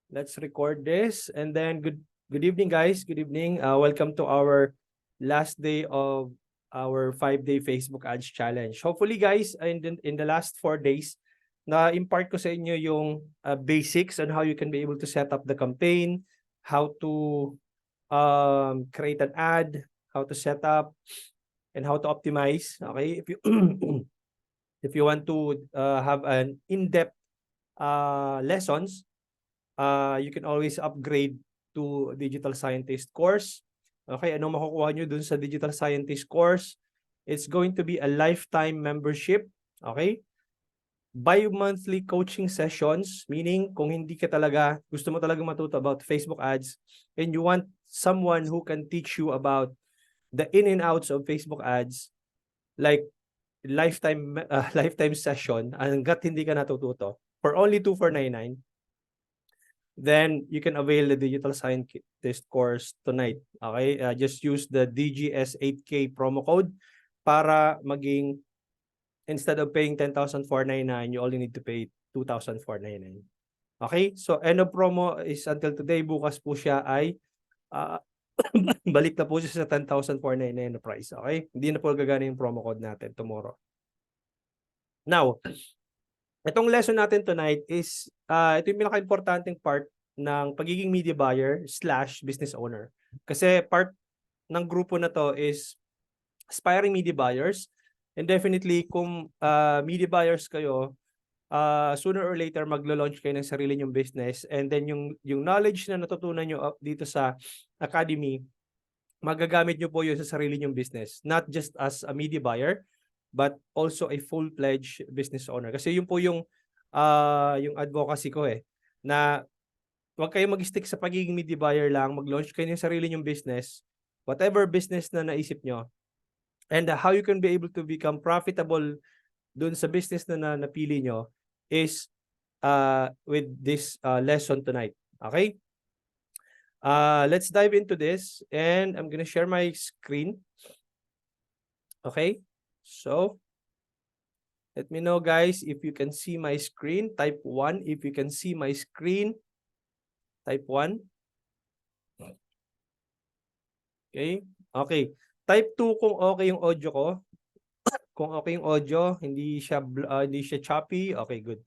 Let's record this. And then good evening, guys. Good evening. Welcome to our last day of our 5-day Facebook Ads Challenge. Hopefully, guys, in the last 4 days, na-impart ko sa inyo yung basics on how you can be able to set up the campaign, how to create an ad, how to set up, and how to optimize. Okay, if you if you want to have an in-depth lessons, you can always upgrade to Digital Scientist course. Okay, ano makukuha nyo dun sa Digital Scientist course? It's going to be a lifetime membership. Okay? Bi-monthly coaching sessions, meaning kung hindi ka talaga, gusto mo talaga matuto about Facebook ads, and you want someone who can teach you about the in and outs of Facebook ads, like lifetime lifetime session, hanggat hindi ka natututo, for only 2,499, then you can avail the Digital Scientist course tonight. Okay? Just use the DGS8K promo code para maging, instead of paying 10,499, you only need to pay 2,499. Okay? So, end of promo is until today. Bukas po siya ay balik na po siya sa 10,499 na price. Okay? Hindi na po gagana yung promo code natin tomorrow. Now, itong lesson natin tonight is, ito yung pinaka-importanting part ng pagiging media buyer / business owner. Kasi part ng grupo na to is aspiring media buyers. And definitely, kung media buyers kayo, sooner or later, maglo-launch kayo ng sarili nyong business. And then yung knowledge na natutunan nyo dito sa academy, magagamit nyo po yun sa sarili nyong business. Not just as a media buyer, but also a full-fledged business owner. Kasi yun po yung advocacy ko na huwag kayo mag-stick sa pagiging media buyer lang, mag-launch kayo ng sarili nyong business, whatever business na naisip nyo, and how you can be able to become profitable dun sa business na napili nyo is with this lesson tonight. Okay? Let's dive into this, and I'm gonna share my screen. Okay? So, let me know, guys, if you can see my screen. Type 1 if you can see my screen. Type 1. Okay? Okay. Type 2 kung okay yung audio ko. Kung okay yung audio, hindi siya choppy. Okay, good.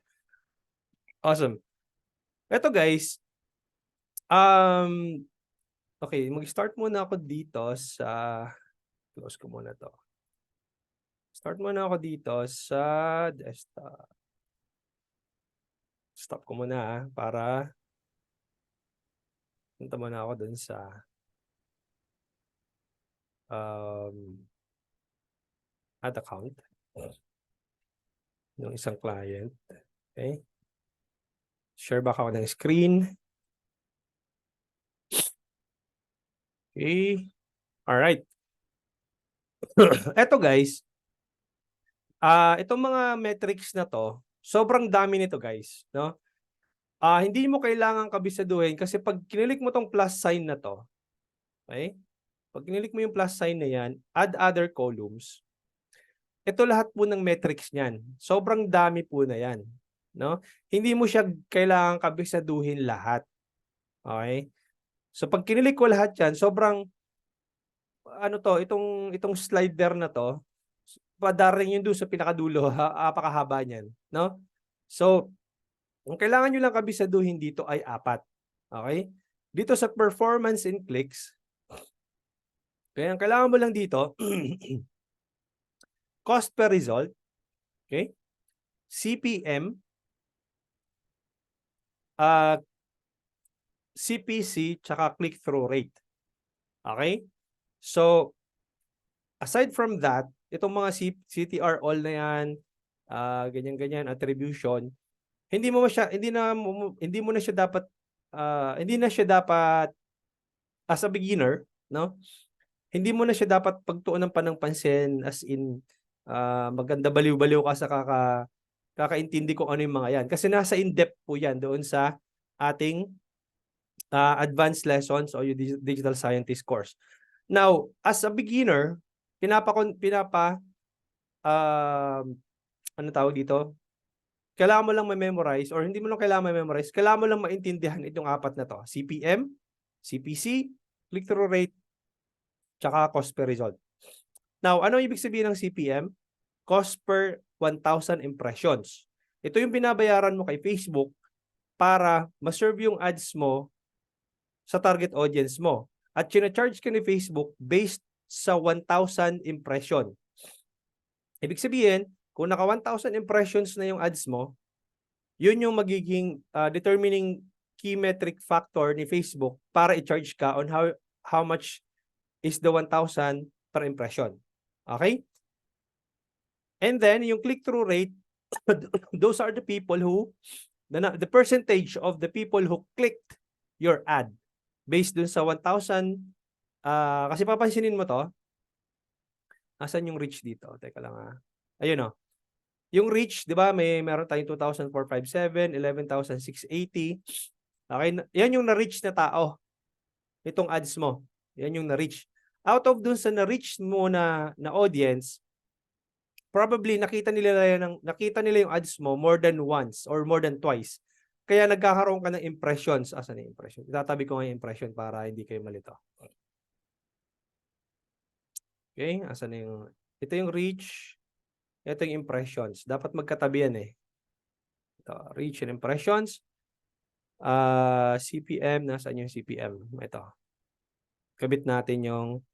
Awesome. Ito, guys. Okay, mag-start muna ako dito sa, close ko muna to. Start muna ako dito sa desktop. Stop ko muna para punta muna ako dun sa ad account ng isang client. Okay. Share back ako ng screen. Okay. All right. Eto, guys. Itong mga metrics na to, sobrang dami nito, guys, no? Hindi mo kailangan kabisaduhin kasi pag kinilik mo tong plus sign na to, okay? Pag kinilik mo yung plus sign na yan, add other columns. Ito lahat po ng metrics niyan. Sobrang dami po na yan, no? Hindi mo siya kailangan kabisaduhin lahat. Okay? So pag kinilik ko lahat yan, sobrang itong slider na to, padaring yun doon sa pinakadulo, apakahaba niyan, no? So, ang kailangan nyo lang kabisaduhin dito ay 4. Okay? Dito sa performance in clicks, kaya ang kailangan mo lang dito, cost per result, okay? CPM, CPC, tsaka click-through rate. Okay? So, aside from that, itong mga CTR all na yan, ganyan-ganyan, attribution, hindi mo na siya dapat as a beginner, no? Hindi mo na siya dapat pagtuunan pa ng pansin, as in maganda baliw-baliw ka sa kakaintindi kung ano yung mga yan. Kasi nasa in-depth po yan doon sa ating advanced lessons o yung digital scientist course. Now, as a beginner, ano tawag dito? kailangan mo lang ma-memorize or hindi mo lang kailangan ma-memorize, kailangan mo lang maintindihan itong apat na to. CPM, CPC, click-through rate, tsaka cost per result. Now, ano ibig sabihin ng CPM? Cost per 1,000 impressions. Ito yung binabayaran mo kay Facebook para ma-serve yung ads mo sa target audience mo. At china-charge ka ni Facebook based sa 1,000 impression. Ibig sabihin, kung naka 1,000 impressions na yung ads mo, yun yung magiging determining key metric factor ni Facebook para i-charge ka on how much is the 1,000 per impression. Okay? And then, yung click-through rate, those are the people who, the percentage of the people who clicked your ad based dun sa 1,000, kasi papansinin mo to, asan yung reach dito? Teka lang Ayun o. Yung reach, di ba, meron tayong 2,457, 11,680. Okay, yan yung na-reach na tao. Itong ads mo. Yan yung na-reach. Out of dun sa na-reach mo na audience, probably nakita nila yung ads mo more than once or more than twice. Kaya nagkakaroon ka ng impressions. Asan yung impression? Itatabi ko nga yung impression para hindi kayo malito. Okay, asan yung... Ito yung reach. Ito yung impressions. Dapat magkatabi yan eh. Ito, reach and impressions. CPM. Nasaan yung CPM? Ito. Kabit natin yung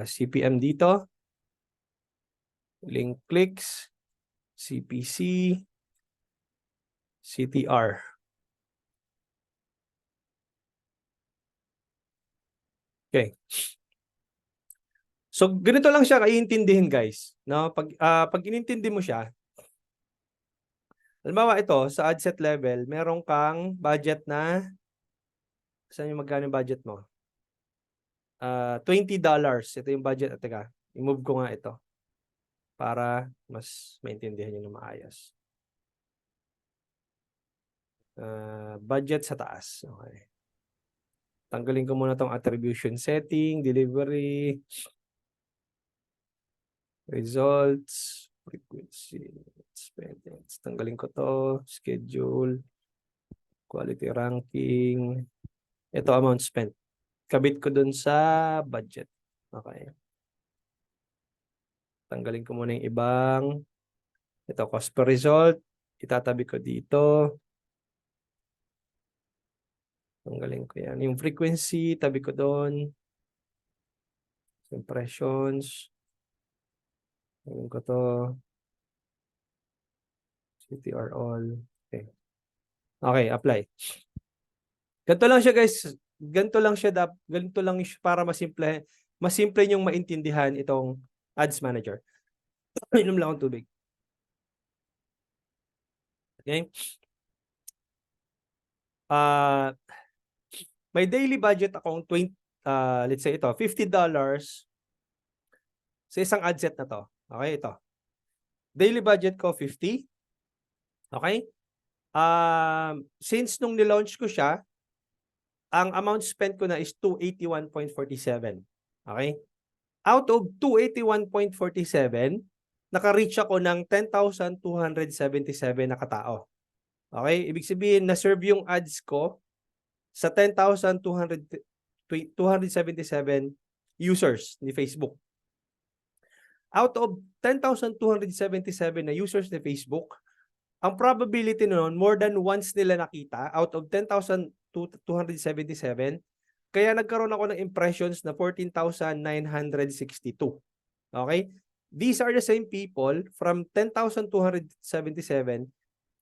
CPM dito. Link clicks. CPC. CTR. Okay. So, ganito lang siya kaiintindihin, guys. No? Pag inintindi mo siya, halimbawa ito, sa ad set level, meron kang budget na, saan yung magkano yung budget mo? $20. Ito yung budget. Teka, i-move ko nga ito para mas maintindihan nyo na maayos. Budget sa taas. Okay. Tanggalin ko muna tong attribution setting, delivery, results, frequency, spending. Tanggalin ko to, schedule, quality ranking. Ito amount spent. Kabit ko dun sa budget. Okay. Tanggalin ko muna yung ibang. Ito, cost per result. Itatabi ko dito. Tanggalin ko yan. Yung frequency, tabi ko doon. Impressions. Tanggalin ko to. CTR all. Okay. Okay, apply. Ganito lang siya, guys. Ganito lang siya para masimple yung maintindihan itong ads manager. Inom lang akong tubig. Okay? May daily budget akong let's say ito, $50 sa isang ad set na to. Okay, ito. Daily budget ko 50. Okay? Since nung nilaunch ko siya, ang amount spent ko na is 281.47. Okay? Out of 281.47, naka-reach ako ng 10,277 na katao. Okay? Ibig sabihin, na-serve yung ads ko sa 10,277 users ni Facebook. Out of 10,277 na users ni Facebook, ang probability noon, more than once nila nakita, out of 10,277, kaya nagkaroon ako ng impressions na 14,962. Okay? These are the same people from 10,277.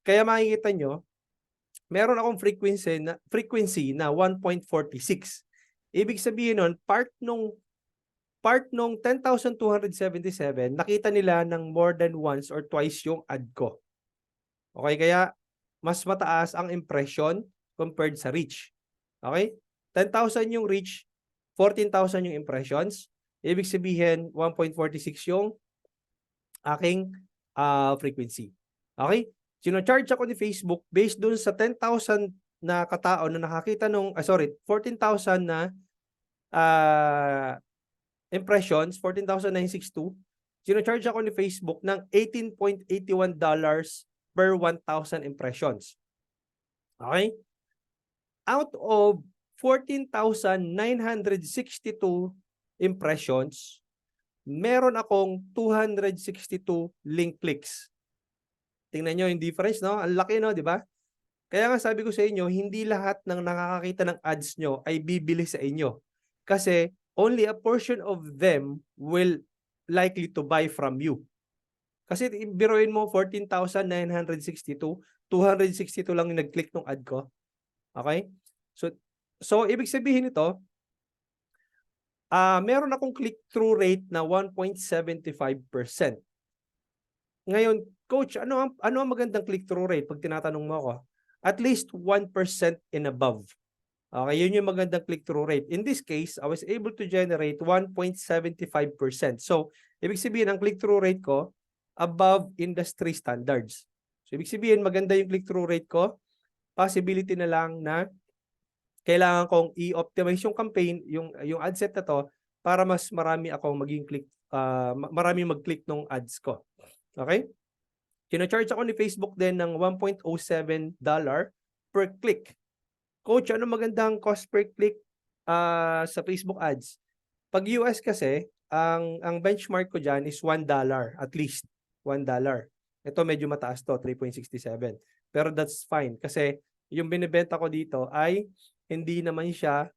Kaya makikita nyo, meron akong frequency na 1.46. Ibig sabihin nun, part nung 10,277, nakita nila ng more than once or twice yung ad ko. Okay, kaya mas mataas ang impression compared sa reach. Okay? 10,000 yung reach, 14,000 yung impressions. Ibig sabihin, 1.46 yung aking frequency. Okay? Sino-charge ako ni Facebook based dun sa 10,000 na katao na nakakita nung, 14,000 na impressions, 14,962. Sino-charge ako ni Facebook ng $18.81 per 1,000 impressions. Okay? Out of 14,962 impressions, meron akong 262 link clicks. Tingnan nyo yung difference, no? Ang laki, no? Di ba? Kaya nga sabi ko sa inyo, hindi lahat ng nakakakita ng ads nyo ay bibili sa inyo. Kasi only a portion of them will likely to buy from you. Kasi biruin mo 14,962, 262 lang yung nag-click ng ad ko. Okay? So ibig sabihin nito, meron akong click-through rate na 1.75%. Ngayon, coach, ano ang magandang click-through rate pag tinatanong mo ako? At least 1% and above. Okay, yun yung magandang click-through rate. In this case, I was able to generate 1.75%. So, ibig sabihin, ang click-through rate ko, above industry standards. So, ibig sabihin, maganda yung click-through rate ko. Possibility na lang na kailangan kong i-optimize yung campaign, yung ad set na to, para mas marami akong marami mag-click ng ads ko. Okay? Kino-charge ako ni Facebook din ng $1.07 per click. Coach, ano magandang cost per click sa Facebook ads? Pag US kasi, ang benchmark ko dyan is $1, at least $1. Ito medyo mataas to, 3.67. Pero that's fine kasi yung binibenta ko dito ay hindi naman siya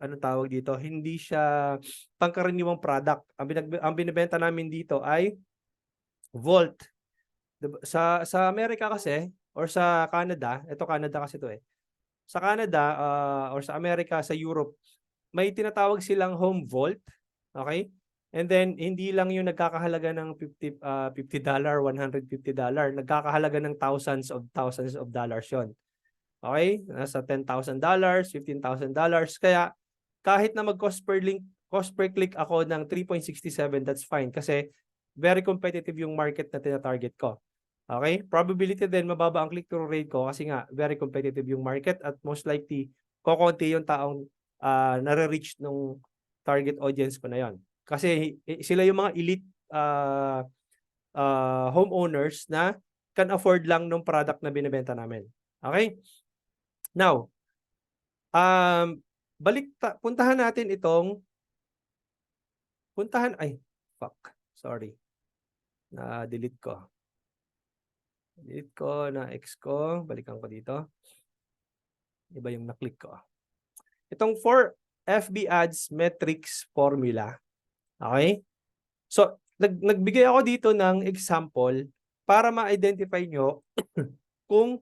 anong tawag dito? Hindi siya pangkaraniwang product. Ang binibenta namin dito ay Volt. Sa Amerika kasi or sa Canada, ito Canada kasi to eh. Sa Canada or sa Amerika, sa Europe, may tinatawag silang home vault, okay? And then hindi lang yung nagkakahalaga ng $50, $150, nagkakahalaga ng thousands of dollars 'yon. Okay? Nasa $10,000, $15,000. Kaya kahit na cost per click ako ng 3.67, that's fine kasi very competitive yung market na tina-target ko. Okay? Probability din mababa ang click-through rate ko kasi nga very competitive yung market at most likely kokonti yung taong nare-reach ng target audience ko na yon. Kasi sila yung mga elite homeowners na can afford lang ng product na binebenta namin. Okay? Now, puntahan natin itong sorry. Na-delete ko. Na-X ko. Balikan ko dito. Iba yung na-click ko. Itong 4 FB Ads Metrics Formula. Okay? So, nagbigay ako dito ng example para ma-identify nyo kung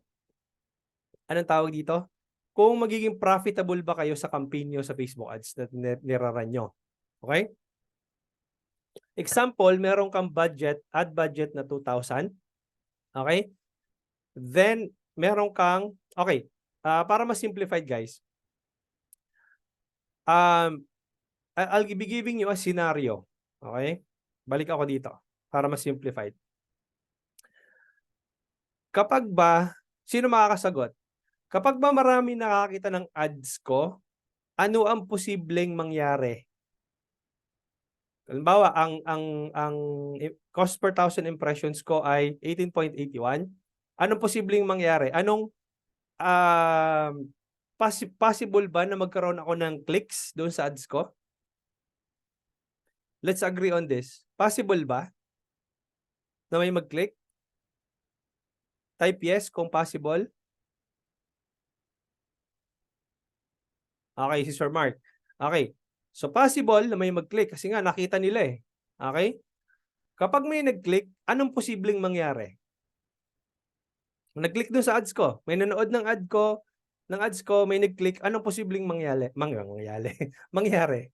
anong tawag dito? Kung magiging profitable ba kayo sa campaign nyo sa Facebook Ads na niraran nyo. Okay? Example, meron kang ad budget na 2,000. Okay? Then, meron kang, okay, para mas simplified guys, I'll be giving you a scenario. Okay? Balik ako dito para mas simplified. Sino makakasagot? Kapag ba marami nakakita ng ads ko, ano ang posibleng mangyari? Halimbawa, ang cost per 1,000 impressions ko ay 18.81. Anong posibleng mangyari? Anong possible ba na magkaroon ako ng clicks doon sa ads ko? Let's agree on this. Possible ba na may mag-click? Type yes kung possible. Okay, si Sir Mark. Okay. So possible na may mag-click kasi nga nakita nila eh. Okay? Kapag may nag-click, anong posibleng mangyari? Nag-click doon sa ads ko. May nanood ng ads ko, may nag-click, anong posibleng mangyari? Mangyari.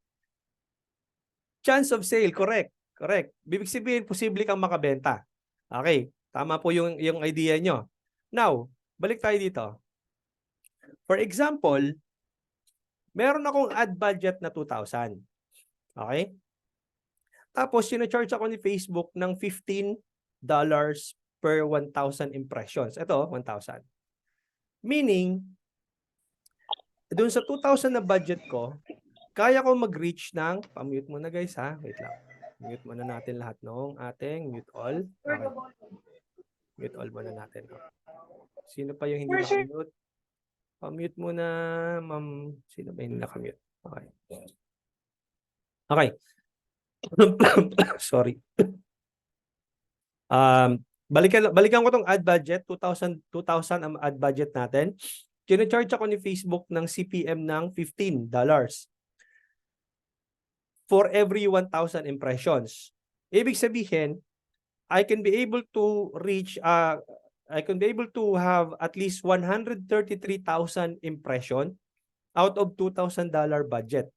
Chance of sale, correct. Correct. Bibig sabihin, posible kang makabenta. Okay. Tama po yung idea nyo. Now, balik tayo dito. For example, meron akong ad budget na 2,000. Okay? Tapos, sino-charge ako ni Facebook ng $15 per 1,000 impressions. Ito, 1,000. Meaning, doon sa 2,000 na budget ko, kaya ko mag-reach ng, pa-mute muna guys ha, wait lang. Mute muna natin lahat ng ating mute all. Okay. Mute all muna natin. Sino pa yung hindi nakamute? Pa-mute muna, ma'am. Sino ba yung nakamute? Okay. Okay. Sorry. Balikan ko tong ad budget, 2,000 ang ad budget natin. Kino-charge ako ni Facebook ng CPM ng $15 for every 1,000 impressions. Ibig sabihin, I can be able to have at least 133,000 impression out of $2,000 budget.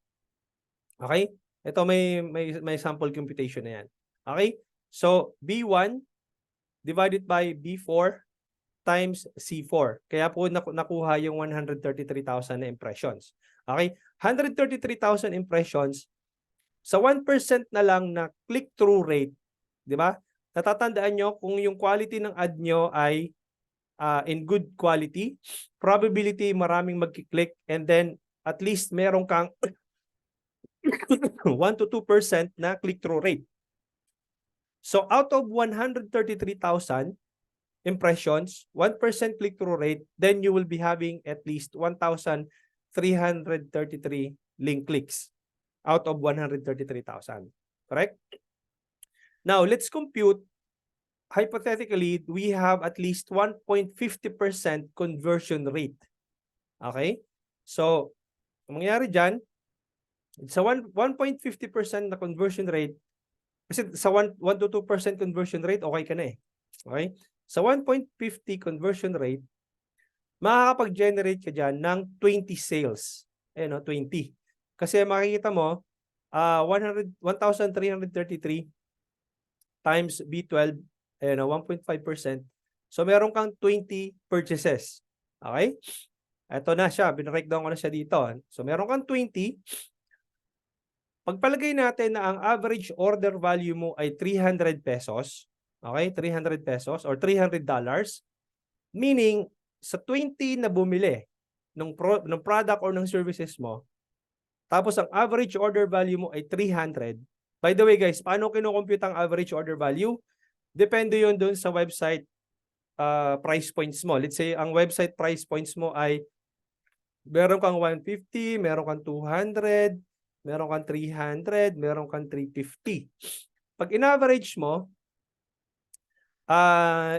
Okay? Ito may sample computation na yan. Okay? So, B1 divided by B4 times C4. Kaya po nakuha yung 133,000 na impressions. Okay? 133,000 impressions sa 1% na lang na click-through rate, di ba? Natatandaan nyo kung yung quality ng ad nyo ay in good quality, probability maraming mag-click, and then at least meron kang 1 to 2% na click-through rate. So out of 133,000 impressions, 1% click-through rate, then you will be having at least 1,333 link clicks out of 133,000. Correct? Now, let's compute. Hypothetically, we have at least 1.50% conversion rate. Okay? So, ang mangyayari dyan, sa 1.50% na conversion rate, kasi sa 1 to 2% conversion rate, okay ka na eh. Okay? Sa 1.50 conversion rate, makakapag-generate ka dyan ng 20 sales. Ayan o, 20. Kasi makikita mo, 1,333 times B12, ayan o, 1.5%. So, meron kang 20 purchases. Okay? Ito na siya. Binreakdown ko na siya dito. So, meron kang 20. Pagpalagay natin na ang average order value mo ay 300 pesos. Okay? 300 pesos or $300. Meaning, sa 20 na bumili ng product or ng services mo, tapos ang average order value mo ay 300. By the way guys, paano kinukompute ang average order value? Depende yun dun sa website price points mo. Let's say, ang website price points mo ay meron kang 150, meron kang 200, meron kang 300, meron kang 350. Pag in-average mo,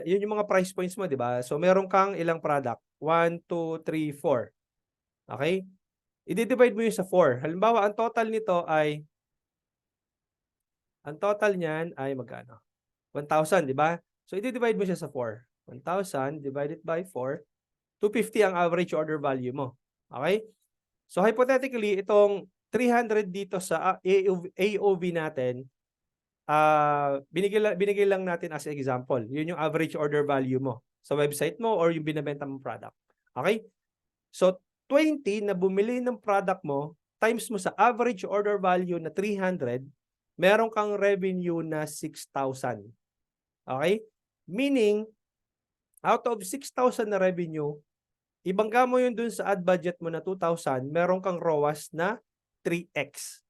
yun yung mga price points mo, di ba? So, meron kang ilang product? 1, 2, 3, 4. Okay? I-divide mo yun sa 4. Halimbawa, ang total niyan ay magkano? 1,000, di ba? So, i-divide mo siya sa 4. 1,000 divided by 4, 250 ang average order value mo. Okay? So, hypothetically, itong 300 dito sa AOV natin, binigay lang natin as example. Yun yung average order value mo sa website mo or yung binibenta mong product. Okay? So, 20 na bumili ng product mo, times mo sa average order value na 300, meron kang revenue na 6,000. Okay? Meaning, out of 6,000 na revenue, ibangga mo yun dun sa ad budget mo na 2,000, meron kang ROAS na 3x.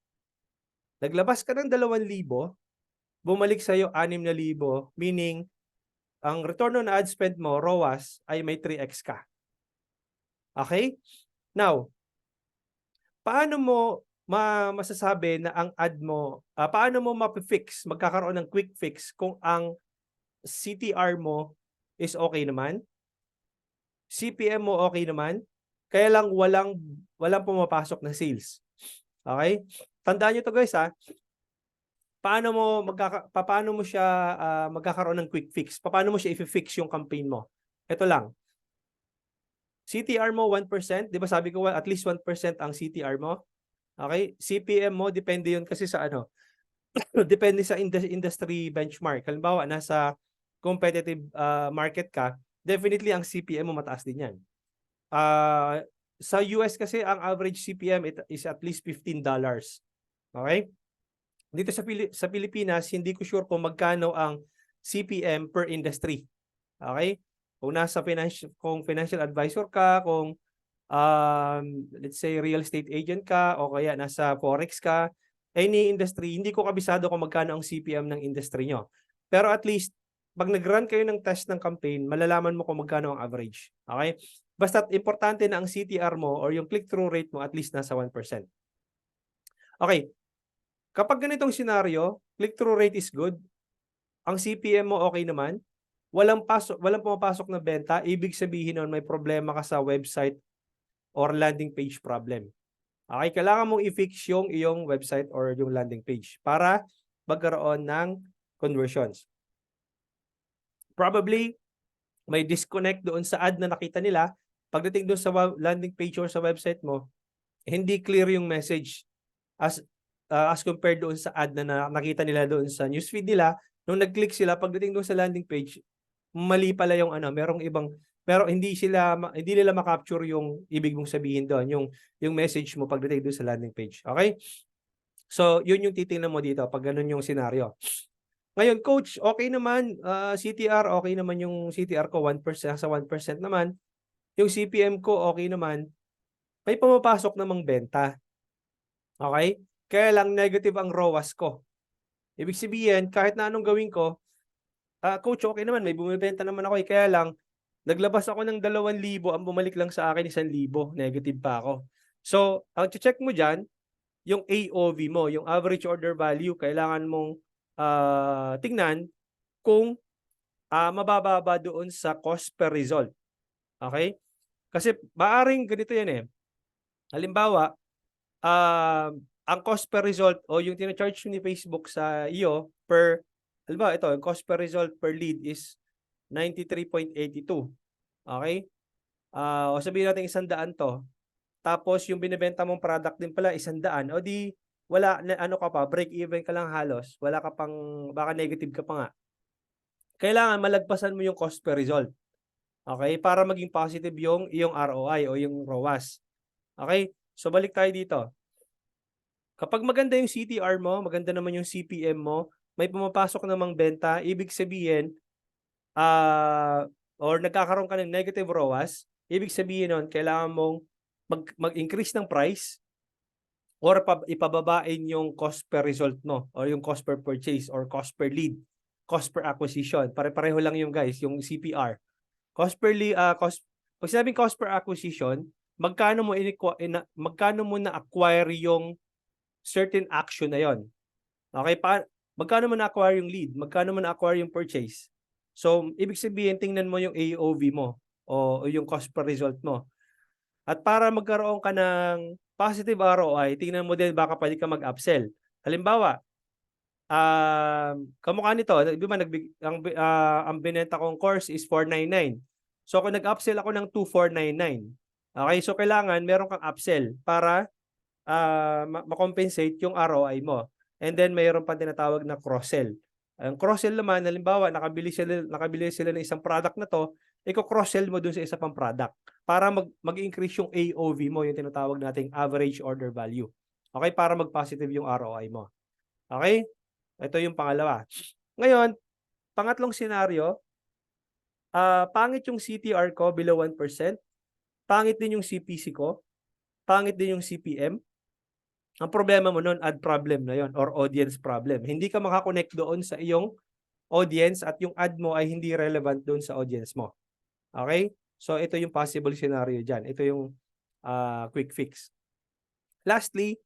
Naglabas ka ng 2,000, bumalik sa'yo 6,000, meaning, ang return on ad spend mo, ROAS, ay may 3x ka. Okay? Now, paano mo masasabi na ang ad mo, paano mo mapifix, magkakaroon ng quick fix kung ang CTR mo is okay naman, CPM mo okay naman, kaya lang walang pumapasok na sales. Okay? Tandaan nyo to guys ha. Paano mo siya magkakaroon ng quick fix? Paano mo siya i-fix yung campaign mo? Ito lang. CTR mo 1%, 'di ba sabi ko at least 1% ang CTR mo? Okay? CPM mo depende 'yon kasi sa ano? Depende sa industry benchmark. Halimbawa, nasa competitive market ka, definitely ang CPM mo mataas din 'yan. Sa US kasi ang average CPM is at least $15. Okay? Dito sa Pilipinas, hindi ko sure kung magkano ang CPM per industry. Okay? Kung nasa financial advisor ka, kung let's say real estate agent ka, o kaya nasa forex ka, any industry, hindi ko kabisado kung magkano ang CPM ng industry nyo. Pero at least, pag nag-run kayo ng test ng campaign, malalaman mo kung magkano ang average. Okay? Basta importante na ang CTR mo or yung click-through rate mo at least nasa 1%. Okay. Kapag ganitong scenario, click-through rate is good, ang CPM mo okay naman, walang pumapasok na benta, ibig sabihin nun may problema ka sa website or landing page problem. Okay, kailangan mong i-fix yung iyong website or yung landing page para magkaroon ng conversions. Probably, may disconnect doon sa ad na nakita nila. Pagdating doon sa landing page or sa website mo, hindi clear yung message as compared doon sa ad na nakita nila doon sa newsfeed nila. Nung nag-click sila, pagdating doon sa landing page, mali pala yung merong ibang, pero hindi nila ma-capture yung ibig mong sabihin doon, yung message mo pagdating doon sa landing page. Okay? So, yun yung titingnan mo dito pag ganun yung scenario. Ngayon, coach, okay naman, CTR, okay naman yung CTR ko, 1%, sa 1% naman. Yung CPM ko, okay naman. May pumapasok namang benta. Okay? Kaya lang negative ang ROAS ko. Ibig sabihin, kahit na anong gawin ko, coach, okay naman, may bumibenta naman ako. Kaya lang, naglabas ako ng 2,000, ang bumalik lang sa akin 1,000, negative pa ako. So, ang check mo dyan, yung AOV mo, yung average order value, kailangan mong tingnan kung mabababa doon sa cost per result. Okay? Kasi maaring ganito yan eh. Halimbawa, ang cost per result o yung tina-charge ni Facebook sa iyo halimbawa ito, yung cost per result per lead is 93.82. Okay? O sabihin natin 100 to. Tapos yung binebenta mong product din pala 100. O di wala ano ka pa, break even ka lang halos. Wala ka pang, baka negative ka pa nga. Kailangan malagpasan mo yung cost per result. Okay? Para maging positive yung iyong ROI o yung ROAS. Okay? So balik tayo dito. Kapag maganda yung CTR mo, maganda naman yung CPM mo, may pumapasok namang benta, ibig sabihin, or nagkakaroon ka ng negative ROAS, ibig sabihin nun, kailangan mong mag-increase ng price or ipababain yung cost per result mo or yung cost per purchase or cost per lead, cost per acquisition. Pare-pareho lang yung guys, yung CPR. Pag sinabing cost per acquisition, magkano mo na-acquire yung certain action na yon. Okay, magkano mo na-acquire yung lead? Magkano mo na-acquire yung purchase? So, ibig sabihin, tingnan mo yung AOV mo o yung cost per result mo. At para magkaroon ka ng positive ROI, tingnan mo din baka pwede ka mag-upsell. Halimbawa, kamukha nito, di ba ang binenta kong course is 499. So kung nag-upsell ako ng 2,499. Okay, so kailangan meron kang upsell para ma-compensate yung ROI mo. And then mayroon pa tinatawag na cross-sell. Ang cross-sell naman, halimbawa, nakabili sila ng isang product na to, i-cross-sell mo dun sa isa pang product para mag-increase yung AOV mo, yung tinatawag nating average order value. Okay, para mag-positive yung ROI mo. Okay? Ito yung pangalawa. Ngayon, pangatlong scenario, pangit yung CTR ko below 1%, pangit din yung CPC ko, pangit din yung CPM. Ang problema mo nun, ad problem na yon or audience problem. Hindi ka makakonect doon sa iyong audience at yung ad mo ay hindi relevant doon sa audience mo. Okay? So, ito yung possible scenario dyan. Ito yung quick fix. Lastly,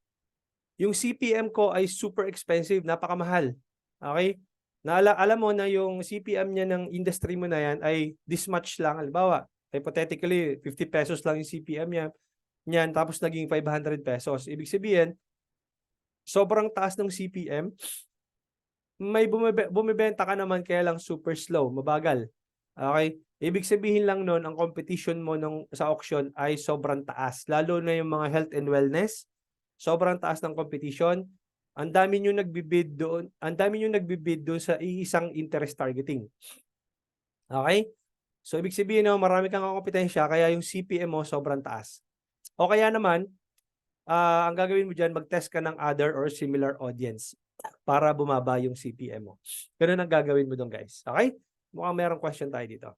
yung CPM ko ay super expensive, napakamahal. Okay? Alam mo na yung CPM niya ng industry mo na yan ay this much lang. Halimbawa, hypothetically, 50 pesos lang yung CPM niyan, tapos naging 500 pesos. Ibig sabihin, sobrang taas ng CPM, may bumibenta ka naman kaya lang super slow, mabagal. Okay? Ibig sabihin lang nun, ang competition mo sa auction ay sobrang taas. Lalo na yung mga health and wellness, sobrang taas ng competition. Ang dami nyo nagbibid doon sa isang interest targeting. Okay? So, ibig sabihin marami kang kompetensya, kaya yung CPM mo sobrang taas. O kaya naman, ang gagawin mo dyan, mag-test ka ng other or similar audience para bumaba yung CPM mo. Ganun ang gagawin mo doon, guys. Okay? Mukhang merong question tayo dito.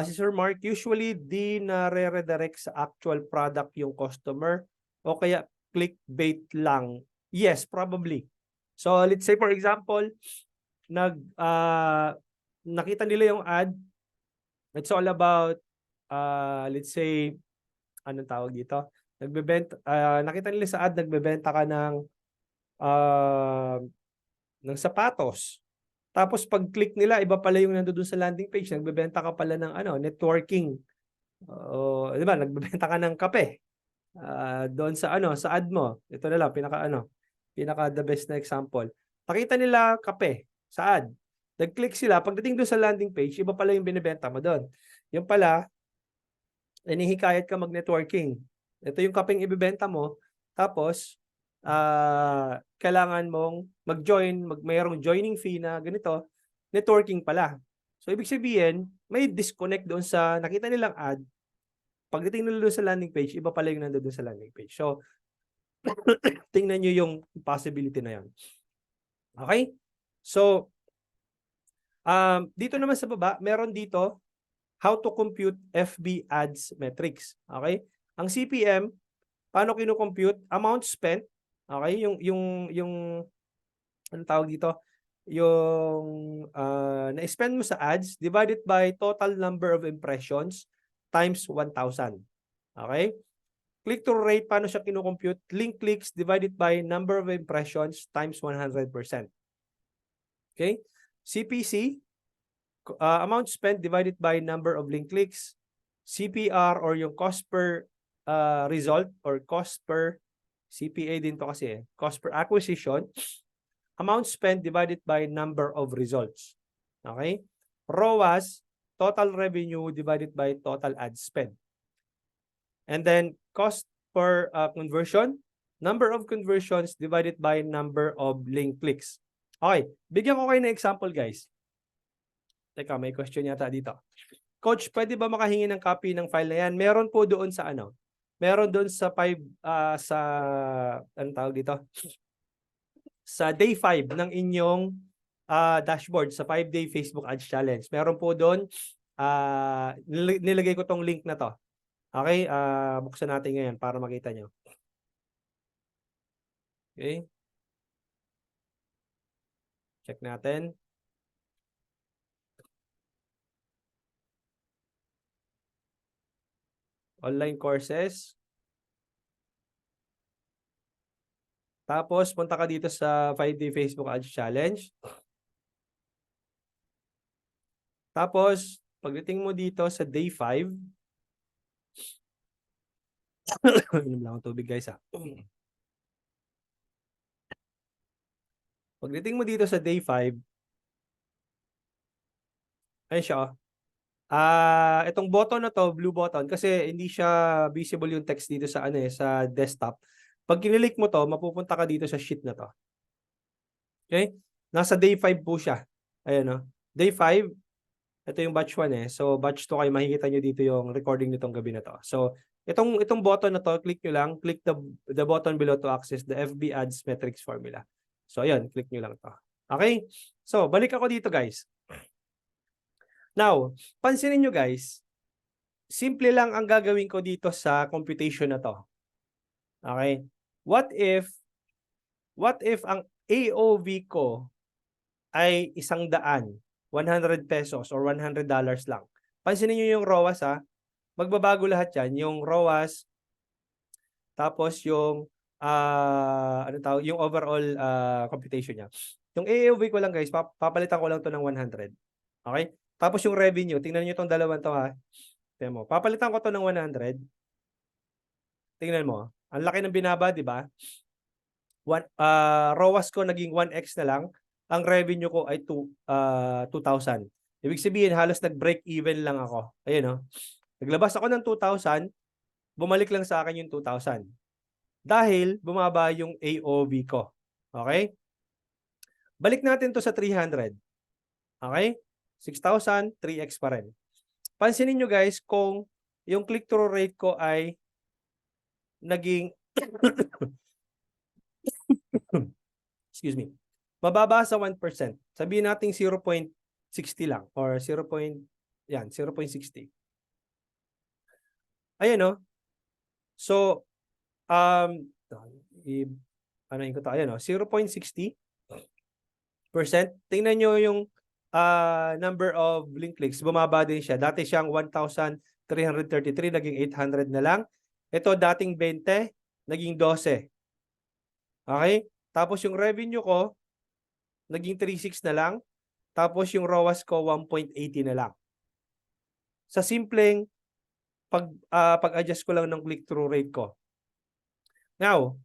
Si Sir Mark, usually di na-redirect sa actual product yung customer o kaya clickbait lang Yes, probably. So let's say for example, nakita nila yung ad. It's all about let's say anong tawag dito? Nakita nila sa ad nagbebenta ka ng sapatos. Tapos pag-click nila, iba pala yung nandoon sa landing page, nagbebenta ka pala ng networking. Di ba? Nagbebenta ka ng kape. Doon sa sa ad mo. Ito na lang pinaka the best na example. Nakita nila kape sa ad. Nag-click sila, pagdating doon sa landing page, iba pala yung binebenta mo doon. Yung pala, inihikayat ka mag-networking. Ito yung kapeng ibebenta mo, tapos kailangan mong mag-join, mayroong joining fee na ganito, networking pala. So ibig sabihin, may disconnect doon sa nakita nilang ad. Pagdating nila doon sa landing page, iba pala yung nandoon sa landing page. So tingnan nyo yung possibility na yan. Okay? So dito naman sa baba, meron dito how to compute FB ads metrics. Okay? Ang CPM, paano kino-compute? Amount spent, okay? Yung anong tawag dito? Yung na-spend mo sa ads divided by total number of impressions times 1,000. Okay? Click-through rate, paano siya kino-compute? Link clicks divided by number of impressions times 100%. Okay? CPC, amount spent divided by number of link clicks. CPR or yung cost per result or cost per CPA din to kasi cost per acquisition. Amount spent divided by number of results. Okay? ROAS, total revenue divided by total ad spend. And then cost per conversion, number of conversions divided by number of link clicks. Okay, bigyan ko kayo ng example guys. Teka, may question yata dito. Coach, pwede ba makahingi ng copy ng file na yan? Meron po doon sa meron doon sa anong tawag dito? Sa day 5 ng inyong dashboard sa 5-day Facebook Ads Challenge. Meron po doon, nilagay ko tong link na to. Okay, buksan natin ngayon para makita nyo. Okay. Check natin. Online courses. Tapos, punta ka dito sa 5-day Facebook Ads Challenge. Tapos, pagdating mo dito sa day 5, inom lang ang tubig guys ha. Pagdating mo dito sa day 5, ayun siya oh. Itong button na to, blue button, kasi hindi siya visible yung text dito sa sa desktop. Pag kinilik mo to, mapupunta ka dito sa sheet na to. Okay? Nasa day 5 po siya. Ayan oh. Day 5, ito yung batch 1 So batch 2 kayo, makikita nyo dito yung recording nitong gabi na to. So itong button na to, click nyo lang, click the button below to access the FB Ads Metrics formula. So ayan, click nyo lang to. Okay? So balik ako dito guys. Now, pansinin nyo guys, simple lang ang gagawin ko dito sa computation na to. Okay? What if ang AOV ko ay 100, 100 pesos or $100 lang. Pansinin nyo yung ROAS ha. Magbabago lahat yan. Yung ROAS, tapos yung yung overall computation niya. Yung AOV ko lang guys, papalitan ko lang to ng 100. Okay? Tapos yung revenue, tingnan niyo itong dalawang to ha. Tingnan mo. Papalitan ko to ng 100. Tingnan mo. Ang laki ng binaba, di ba? ROAS ko naging 1x na lang. Ang revenue ko ay 2,000. Ibig sabihin, halos nag-break even lang ako. Ayun, no? Naglabas ako ng 2,000, bumalik lang sa akin yung 2,000. Dahil bumaba yung AOV ko. Okay? Balik natin to sa 300. Okay? 6,000, 3x pa rin. Pansinin nyo guys, kung yung click-through rate ko ay naging excuse me, mababa sa 1%. Sabihin natin 0.60 lang or 0.60. Ayan no. So ano yung ko tayo, no? 0.60%. Tingnan nyo yung number of link clicks. Bumaba din siya. Dati siyang 1,333, naging 800 na lang. Ito dating 20, naging 12. Okay? Tapos yung revenue ko, naging 3.6 na lang. Tapos yung ROAS ko, 1.80 na lang. Sa simpleng pag-adjust ko lang ng click-through rate ko. Now,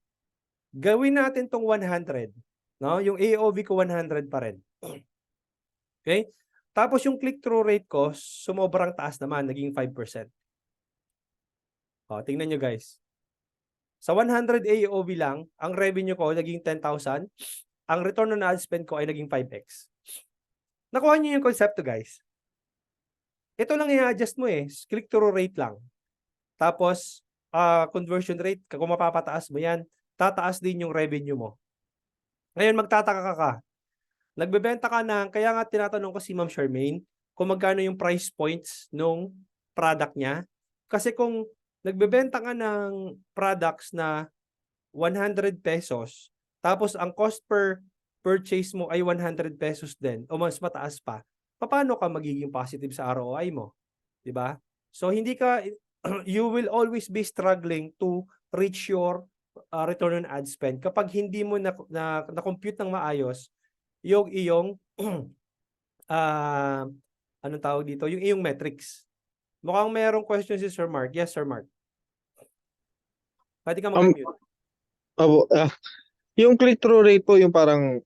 gawin natin tong 100. No? Yung AOV ko 100 pa rin. Okay? Tapos yung click-through rate ko, sumobrang taas naman, naging 5%. O, tingnan nyo guys. Sa 100 AOV lang, ang revenue ko naging 10,000. Ang return on ad spend ko ay naging 5x. Nakuha nyo yung konsepto guys. Ito lang i-adjust mo eh. Click-through rate lang. Tapos, conversion rate, kung mapapataas mo yan, tataas din yung revenue mo. Ngayon, magtataka ka. Nagbebenta ka ng, kaya nga tinatanong ko si Ma'am Charmaine, kung magkano yung price points nung product niya. Kasi kung nagbebenta ka ng products na 100 pesos, tapos ang cost per purchase mo ay 100 pesos din, o mas mataas pa, paano ka magiging positive sa ROI mo? Diba? So, hindi ka, you will always be struggling to reach your return on ad spend kapag hindi mo na-compute ng maayos yung iyong anong tawag dito? Yung iyong metrics. Mukhang mayroong question si Sir Mark. Yes, Sir Mark. Pwede ka mag-unmute. Yung click-through rate po, yung parang,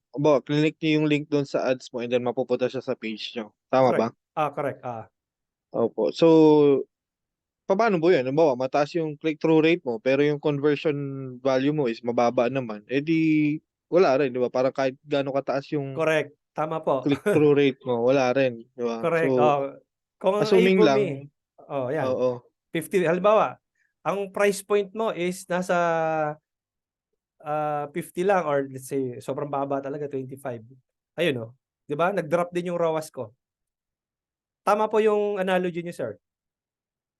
click niyo yung link doon sa ads mo and then mapupunta siya sa page nyo. Tama ba? Correct. Opo. So, paano po yan? Halimbawa, mataas yung click-through rate mo, pero yung conversion value mo is mababa naman. Eh di, wala rin, di ba? Parang kahit gaano kataas yung Correct. Tama po. click-through rate mo, wala rin, di ba? Correct. So, Kung ang aim assuming mo, lang, yan. oo. 50, halimbawa, ang price point mo is nasa 50 lang or let's say sobrang baba talaga 25. Ayun 'di ba? Nag-drop din yung ROAS ko. Tama po yung analogy niyo, sir.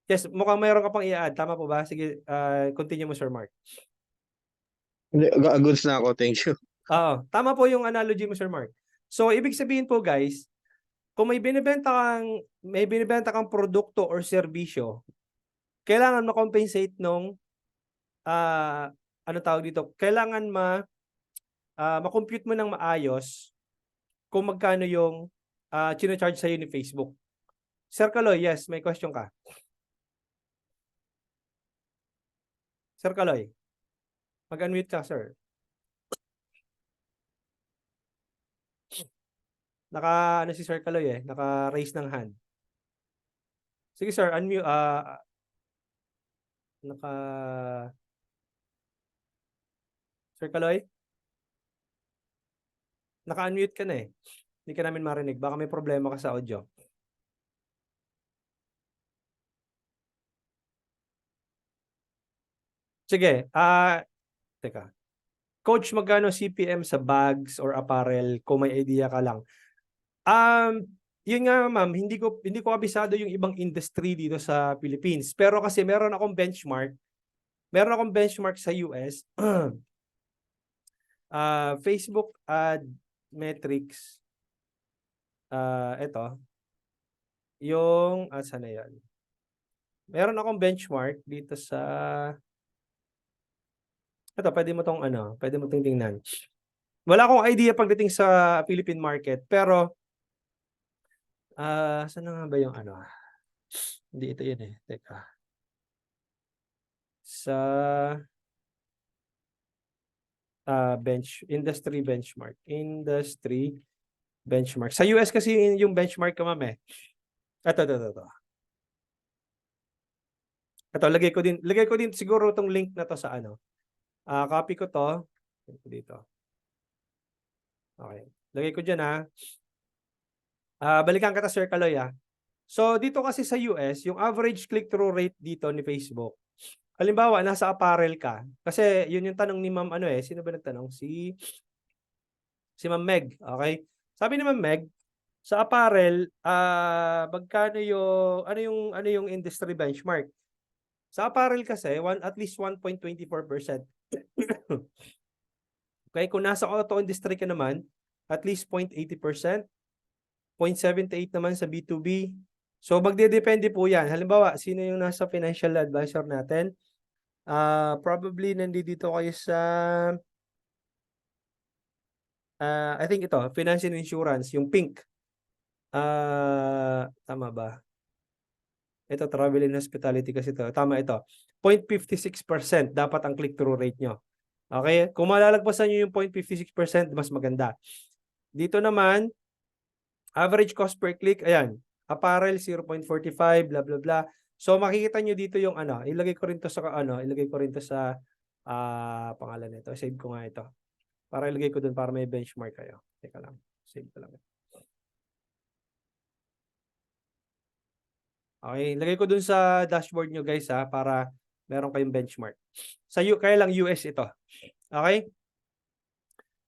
Yes, mukhang mayroon ka pang i-add. Tama po ba? Sige, continue mo, Sir Mark. Goods na ako, thank you. Tama po yung analogy mo, Sir Mark. So, ibig sabihin po, guys, kung may binibenta kang produkto or serbisyo, kailangan ma-compensate nung ano tawag dito? Kailangan ma-compute mo ng maayos kung magkano yung chino-charge sa'yo ni Facebook. Sir Kaloy, yes, may question ka. Sir Kaloy, mag-unmute ka, sir. Ano si Sir Kaloy naka-raise ng hand. Sige, sir, unmute. Sir Kaloy? Naka-unmute ka na eh. Hindi ka namin marinig. Baka may problema ka sa audio. Sige, teka. Coach, magkano CPM sa bags or apparel kung may idea ka lang? Yun nga ma'am, hindi ko kabisado yung ibang industry dito sa Philippines. Pero kasi meron akong benchmark sa US. Facebook ad metrics. Ito. Yung, saan na yan? Meron akong benchmark dito sa, ito, pwede mo tong tingnan. Wala akong idea pagdating sa Philippine market, pero, saan na nga ba yung Hindi ito yun eh. Teka. Sa industry benchmark. Sa US kasi yung benchmark ko, ma'am eh. Ito. Ito, lagay ko din siguro tong link na to sa copy ko to. Dito. Okay. Lagay ko dyan balikan kita, Sir Kaloy So, dito kasi sa US, yung average click-through rate dito ni Facebook, halimbawa, nasa apparel ka. Kasi yun yung tanong ni Ma'am sino ba nagtanong? Si Ma'am Meg, okay? Sabi ni Ma'am Meg, sa apparel, magkano ano yung industry benchmark? Sa apparel kasi, at least 1.24%. Okay, kung nasa auto industry ka naman, at least 0.80%, 0.78 naman sa B2B. So magdedepende po yan. Halimbawa, sino yung nasa financial advisor natin? Probably nandito kayo sa I think ito, finance and insurance, yung pink. Tama ba? Ito, travel and hospitality kasi ito. Tama ito. 0.56% dapat ang click-through rate nyo. Okay? Kung malalagpasan nyo yung 0.56%, mas maganda. Dito naman, average cost per click, ayan. Apparel, 0.45, blah, blah, blah. So, makikita nyo dito yung ano. Ilagay ko rin to sa, pangalan nito. Save ko nga ito. Para ilagay ko dun para may benchmark kayo. Teka lang. Save ko lang. Okay, lagay ko dun sa dashboard nyo guys para meron kayong benchmark. Kaya lang US ito. Okay?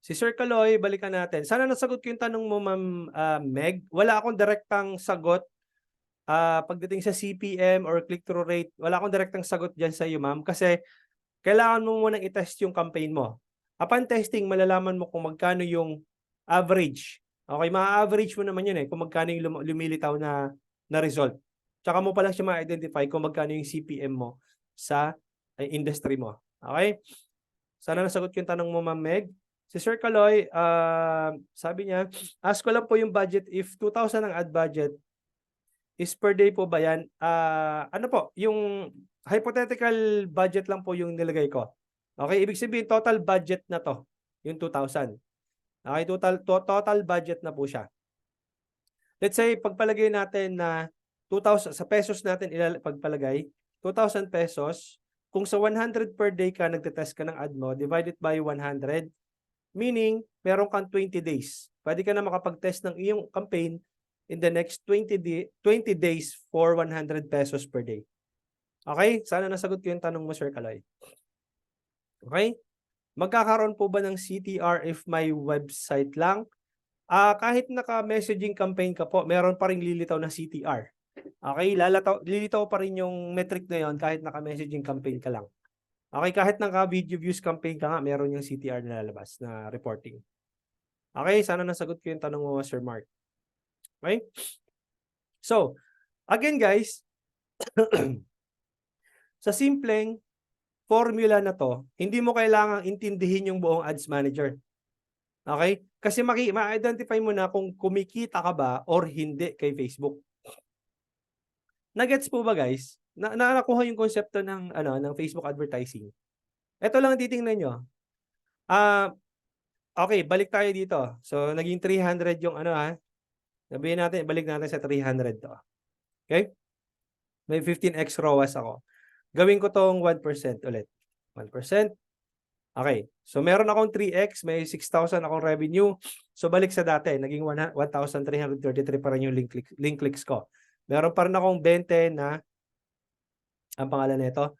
Si Sir Kaloy, balikan natin. Sana nasagot ko yung tanong mo, Ma'am Meg. Wala akong direktang sagot pagdating sa CPM or click-through rate. Wala akong direktang sagot dyan sa iyo, ma'am. Kasi kailangan mo munang i-test yung campaign mo. Upon testing, malalaman mo kung magkano yung average. Okay, ma-average mo naman yun kung magkano yung lumilitaw na result. Tsaka mo pa lang siya ma-identify kung magkano yung CPM mo sa industry mo. Okay? Sana nasagot yung tanong mo, Ma'am Meg. Si Sir Kaloy, sabi niya, ask ko lang po yung budget. If 2,000 ang ad budget, is per day po ba yan? Ano po, yung hypothetical budget lang po yung nilagay ko. Okay, ibig sabihin total budget na to, yung 2,000. Okay, total budget na po siya. Let's say pagpalagay natin na 2,000 sa pesos natin pagpalagay, 2,000 pesos, kung sa 100 per day ka nagte-test ka ng ad mo, divided by 100, meaning meron kang 20 days. Pwede ka na makapag-test ng iyong campaign in the next 20 days for 100 pesos per day. Okay? Sana nasagot ko yung tanong mo, Sir Kaloy. Okay? Magkakaroon po ba ng CTR if may website lang? Kahit naka-messaging campaign ka po, meron pa rin lilitaw na CTR. Okay? Lilitaw pa rin yung metric na yon kahit naka-messaging campaign ka lang. Okay? Kahit naka-video views campaign ka nga, meron yung CTR na lalabas na reporting. Okay? Sana nasagot ko yung tanong mo, Sir Mark. Okay? So, again guys, sa simpleng formula na to, hindi mo kailangang intindihin yung buong ads manager. Okay? Kasi ma-identify mo na kung kumikita ka ba or hindi kay Facebook. Nagets po ba guys? Nakuha yung konsepto ng Facebook advertising. Ito lang titingnan nyo. Okay, balik tayo dito. So, naging 300 yung sabihin natin, balik natin sa 300 to. Okay? May 15x ROAS ako. Gawin ko tong 1% ulit. 1%. Okay. So, meron akong 3x, may 6,000 akong revenue. So, balik sa dati. Naging 1,333 pa rin yung link clicks ko. Meron pa rin akong 20 na, ang pangalan nito,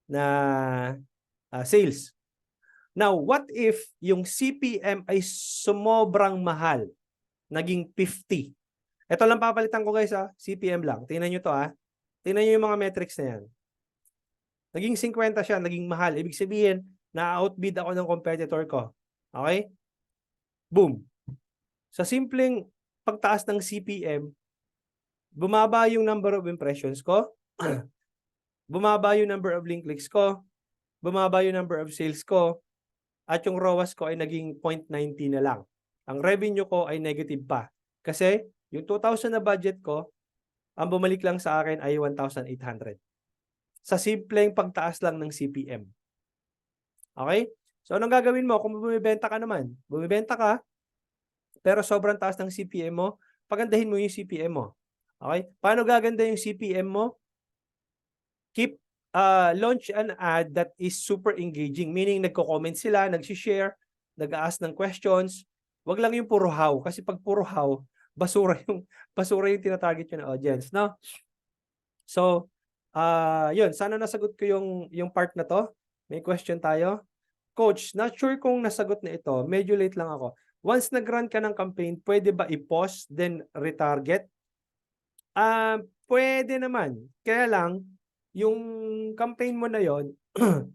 na sales. Now, what if yung CPM ay sumobrang mahal? Naging 50. Ito lang papalitan ko guys CPM lang. Tingnan nyo to Tingnan nyo yung mga metrics na yan. Naging 50 siya, naging mahal. Ibig sabihin, na-outbid ako ng competitor ko. Okay? Boom. Sa simpleng pagtaas ng CPM, bumaba yung number of impressions ko, bumaba yung number of link clicks ko, bumaba yung number of sales ko, at yung ROAS ko ay naging 0.90 na lang. Ang revenue ko ay negative pa. Kasi yung 2,000 na budget ko, ang bumalik lang sa akin ay 1,800. Sa simpleng pagtaas lang ng CPM. Okay? So, anong gagawin mo? Kung bumibenta ka naman, bumibenta ka, pero sobrang taas ng CPM mo, pagandahin mo yung CPM mo. Okay? Paano gaganda yung CPM mo? Launch an ad that is super engaging. Meaning, nagko-comment sila, nag-share, nag-ask ng questions. Wag lang yung puro how. Kasi pag puro how, basura yung tinatarget yun na audience. No? So, yun. Sana nasagot ko yung part na to. May question tayo. Coach, not sure kung nasagot na ito. Medyo late lang ako. Once nag-run ka ng campaign, pwede ba i-pause then retarget? Pwede naman. Kaya lang, yung campaign mo na yon,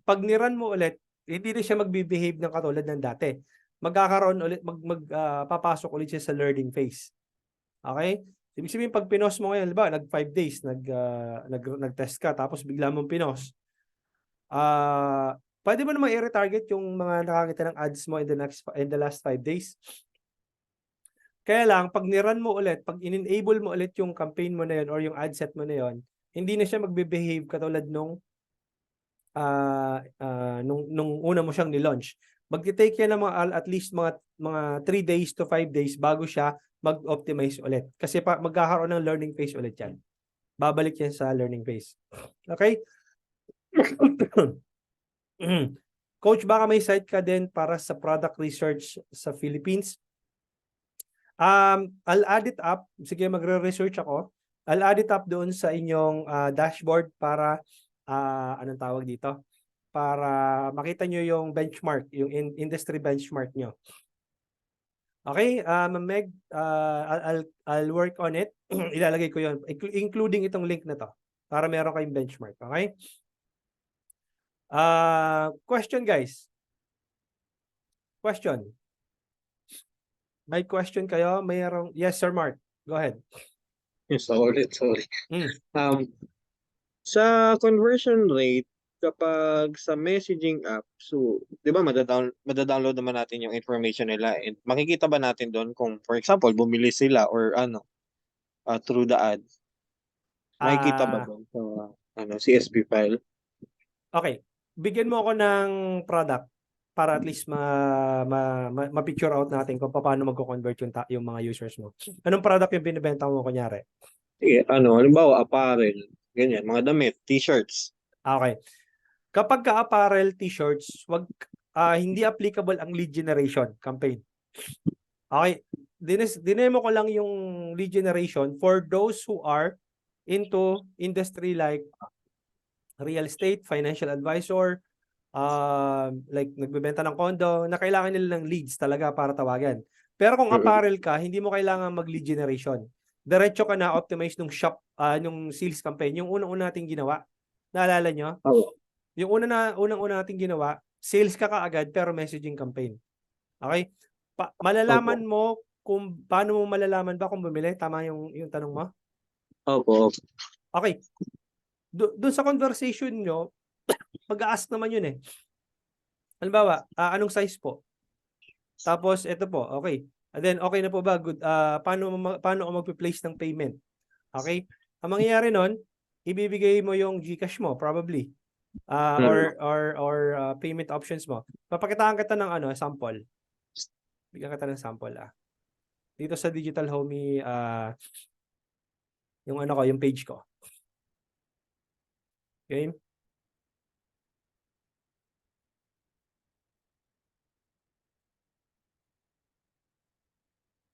pag ni-run mo ulit, hindi na siya magbe-behave ng katulad ng dati. magkakaroon ulit, papasok ulit siya sa learning phase. Okay? Ibig sabihin, pag pinost mo ngayon, ba, nag 5 days, nag-test ka, tapos bigla mong pinost, pwede mo naman i-retarget yung mga nakakita ng ads mo in the last 5 days. Kaya lang, pag nirun mo ulit, pag in-enable mo ulit yung campaign mo na yun or yung ad set mo na yun, hindi na siya magbe-behave katulad nung una mo siyang nilaunch. Magti-take yan ng at least mga 3 days to 5 days bago siya mag-optimize ulit. Kasi magkakaroon ng learning phase ulit yan. Babalik yan sa learning phase. Okay? Coach, baka may site ka din para sa product research sa Philippines? I'll add it up. Sige, magre-research ako. I'll add it up doon sa inyong dashboard para anong tawag dito? Para makita nyo yung benchmark, yung industry benchmark nyo. Okay, Meg, I'll work on it. Ilalagay ko yun, including itong link na to, para meron kayong benchmark. Okay? Question, guys. Question. May question kayo? Mayroong... Yes, Sir Mark. Go ahead. Yes, sorry. Mm. Sa conversion rate, kapag sa messaging app, so, di ba, madadownload naman natin yung information nila and makikita ba natin doon kung, for example, bumili sila or through the ad? Makikita ba doon sa CSV file? Okay. Bigyan mo ako ng product para at least ma-picture out natin kung paano magko-convert yung mga users mo. Anong product yung binibenta mo kunyari? Sige, halimbawa, apparel, ganyan, mga damit, t-shirts. Okay. Kapag ka-apparel, t-shirts, hindi applicable ang lead generation campaign. Okay. Dinemo ko lang yung lead generation for those who are into industry like real estate, financial advisor, like nagbebenta ng condo, na kailangan nila ng leads talaga para tawagan. Pero kung apparel ka, hindi mo kailangan mag-lead generation. Diretso ka na optimize nung shop, nung sales campaign, yung unang-una nating ginawa. Naalala nyo? Oo. Yung unang-una nating ginawa, sales ka kaagad pero messaging campaign. Okay? Malalaman mo kung paano mo malalaman ba kung bumili? Tama yung tanong mo? Opo. Okay. Doon sa conversation nyo, mag-a-ask naman yun eh. Halimbawa, anong size po? Tapos, ito po, okay. And then, okay na po ba? Good. Paano ako mag-place ng payment? Okay? Ang mangyayari nun, ibibigay mo yung GCash mo, probably. Or payment options mo. Papakitaan kita ng sample. Bigyan kita ng sample. Dito sa Digital Homey, yung page ko. Okay?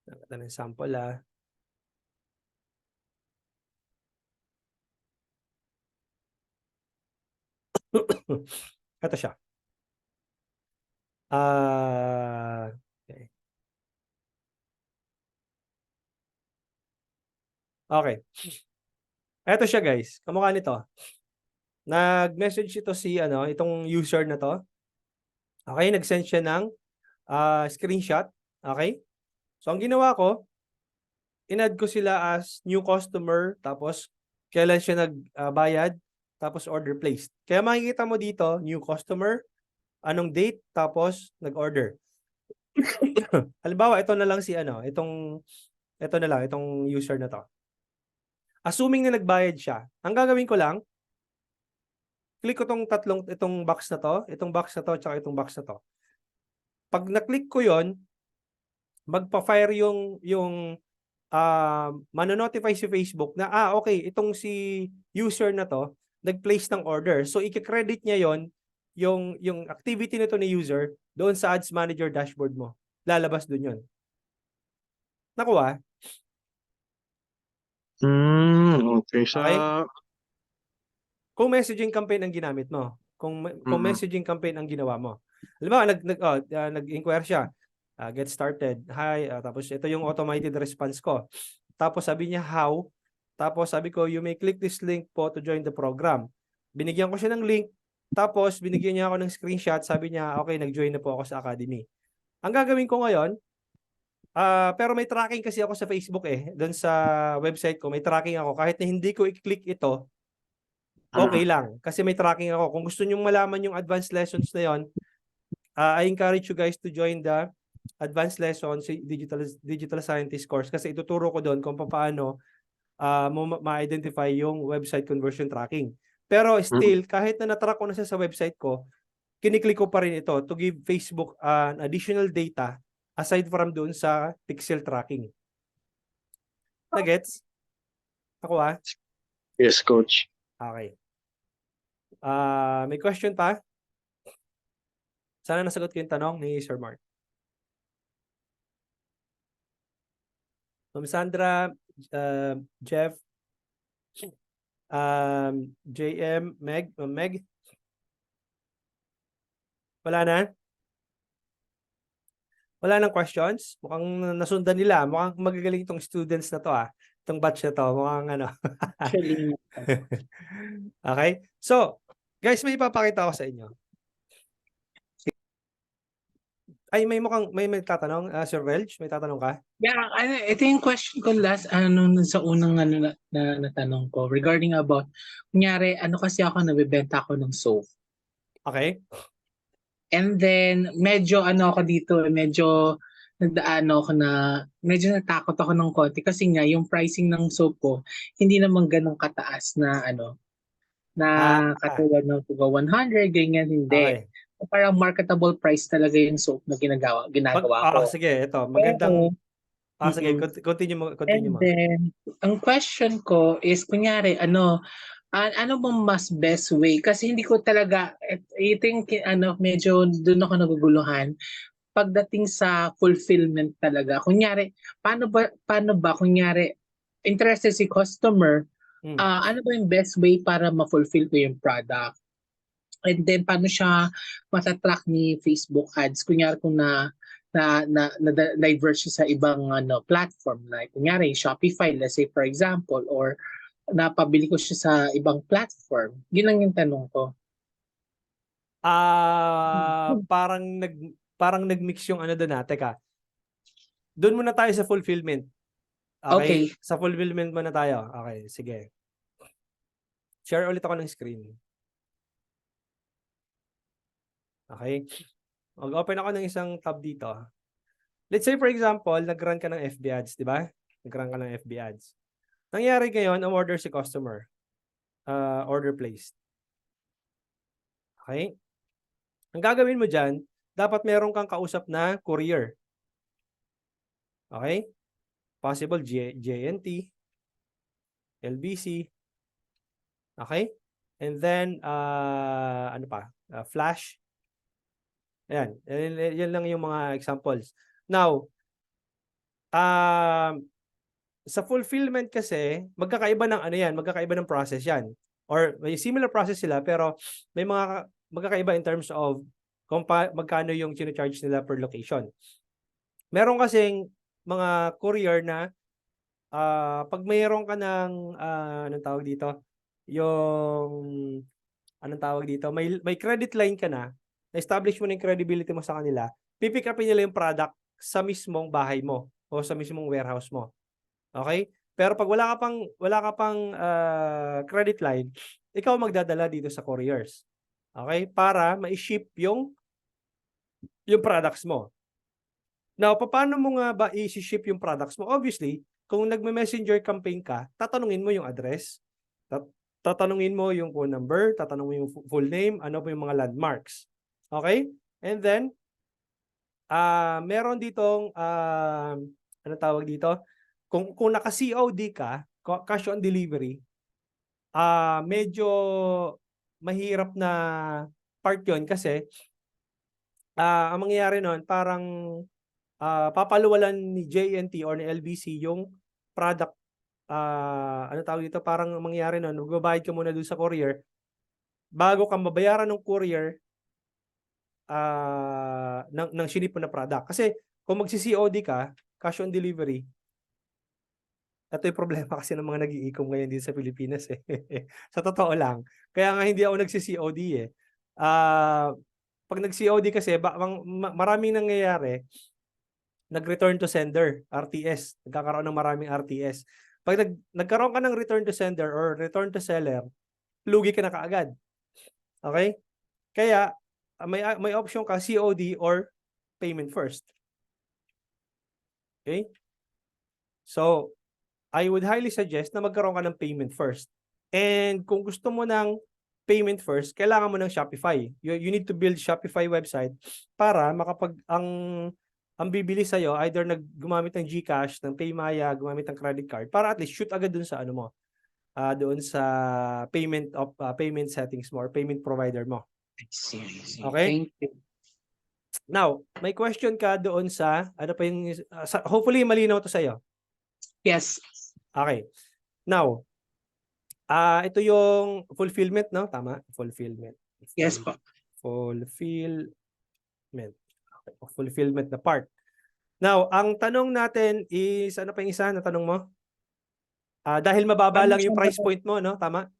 Nakita ng sample Ito siya. Okay. Okay. Ito siya, guys. Kamukha nito. Nag-message ito itong user na to. Okay, nag-send siya ng screenshot. Okay? So, ang ginawa ko, in-add ko sila as new customer, tapos kailan siya nagbayad, tapos order placed. Kaya makikita mo dito, new customer, anong date, tapos nag-order. Halimbawa, ito na lang itong user na to. Assuming na nagbayad siya, ang gagawin ko lang, click ko itong box na to, tsaka itong box na to. Pag na-click ko yon, magpa-fire yung manonotify si Facebook na, okay, itong si user na to, nag-place ng order. So, i-credit niya yon yung activity nito ni user doon sa Ads Manager dashboard mo. Lalabas doon yon. Nakuha? Okay. Okay? Kung messaging campaign ang ginamit mo, kung messaging campaign ang ginawa mo. Alam mo, nag-inquire siya. Get started. Hi. Tapos ito yung automated response ko. Tapos sabi niya, how? Tapos sabi ko, you may click this link po to join the program. Binigyan ko siya ng link. Tapos binigyan niya ako ng screenshot. Sabi niya, okay, nag-join na po ako sa Academy. Ang gagawin ko ngayon, pero may tracking kasi ako sa Facebook eh. Doon sa website ko, may tracking ako. Kahit na hindi ko i-click ito, okay lang. Kasi may tracking ako. Kung gusto nyong malaman yung advanced lessons na yon, I encourage you guys to join the advanced lessons digital scientist course kasi ituturo ko doon kung paano mo ma-identify yung website conversion tracking. Pero still, kahit na natrack ko na siya sa website ko, kiniklik ko pa rin ito to give Facebook an additional data aside from doon sa pixel tracking. Nagets? Ako Yes, coach. Okay. May question pa? Sana nasagot ko yung tanong ni Sir Mark. Ma'am Sandra, Jeff, JM, Meg. Wala na? Wala nang questions? Mukhang nasundan nila. Mukhang magagaling itong students na to Itong batch na to. Mukhang ano. Actually, Okay? So, guys, may ipapakita ko sa inyo. Ay, may tatanong, Sir Welch, may tatanong ka? yeah, ito yung question ko last sa unang na natanong ko regarding about kunyari kasi ako nabebenta ako ng soap. Okay? And then medyo ako dito, medyo ako na medyo natakot ako ng konti kasi nga yung pricing ng soap ko hindi naman ganun kataas na na katulad ng 100 ganyan, hindi. Okay. Parang marketable price talaga yung soap na ginagawa ko. Sige, ito. Magandang... sige, continue mo. And then, ang question ko is, kunyari, ano bang mas best way? Kasi hindi ko talaga, ito yung, medyo doon ako naguguluhan. Pagdating sa fulfillment talaga. Kunyari, paano ba, kunyari, interested si customer, ano ba yung best way para ma-fulfill ko yung product? And then, paano siya matatrack ni Facebook ads? Kunyari kung na-divert siya sa ibang platform. Like, kunyari, Shopify, let's say for example, or napabili ko siya sa ibang platform. Yun lang yung tanong ko. Parang nag-mix yung doon Teka. Doon muna tayo sa fulfillment. Okay? Sa fulfillment muna tayo. Okay, sige. Share ulit ako ng screen. Okay? Mag-open ako ng isang tab dito. Let's say for example, nag-run ka ng FB ads, di ba? Nag-run ka ng FB ads. Nangyari ngayon, order si customer. Order placed. Okay? Ang gagawin mo dyan, dapat meron kang kausap na courier. Okay? Possible JNT, LBC. Okay? And then, Flash. Ayan. Yan lang yung mga examples. Now, sa fulfillment kasi, magkakaiba ng process yan. Or may similar process sila, pero may mga magkakaiba in terms of magkano yung charge nila per location. Meron kasing mga courier na pag mayroon ka ng may credit line ka na, establish mo na yung credibility mo sa kanila, pipick upin nila yung product sa mismong bahay mo o sa mismong warehouse mo. Okay? Pero pag wala ka pang credit line, ikaw magdadala dito sa couriers. Okay? Para ma-ship yung products mo. Now, paano mo nga ba i-ship yung products mo? Obviously, kung nagme-messenger campaign ka, tatanungin mo yung address, tatanungin mo yung phone number, tatanungin mo yung full name, ano po yung mga landmarks. Okay? And then, meron ditong, kung naka-COD ka, cash on delivery, medyo mahirap na part yun kasi ang mangyayari nun, parang papaluwalan ni JNT or ni LBC yung product. Parang mangyayari nun, magbabayad ka muna dun sa courier bago ka mabayaran ng courier ng sinip mo na product. Kasi kung magsi-COD ka, cash on delivery, ito yung problema kasi ng mga nag-iikom ngayon dito sa Pilipinas Sa totoo lang. Kaya nga hindi ako nagsi-COD Pag nag-COD kasi, maraming nangyayari, nag-return to sender, RTS. Nagkakaroon ng maraming RTS. Pag nagkaroon ka ng return to sender or return to seller, lugi ka na kaagad. Okay? Kaya, may option ka COD or payment first. Okay? So, I would highly suggest na magkaroon ka ng payment first. And kung gusto mo ng payment first, kailangan mo ng Shopify. You need to build Shopify website para ang bibili sa'yo, either gumamit ng GCash, ng Paymaya, gumamit ng credit card, para at least shoot agad dun sa doon sa payment settings mo or payment provider mo. I see. Okay? Thank you. Now, may question ka doon sa, hopefully malinaw to sa'yo. Yes. Okay. Now, ito yung fulfillment, no? Tama? Fulfillment. Yes po. Fulfillment. Okay. Fulfillment na part. Now, ang tanong natin is, ano pa yung isa na tanong mo? Dahil mababa lang yung price point mo, no? Tama?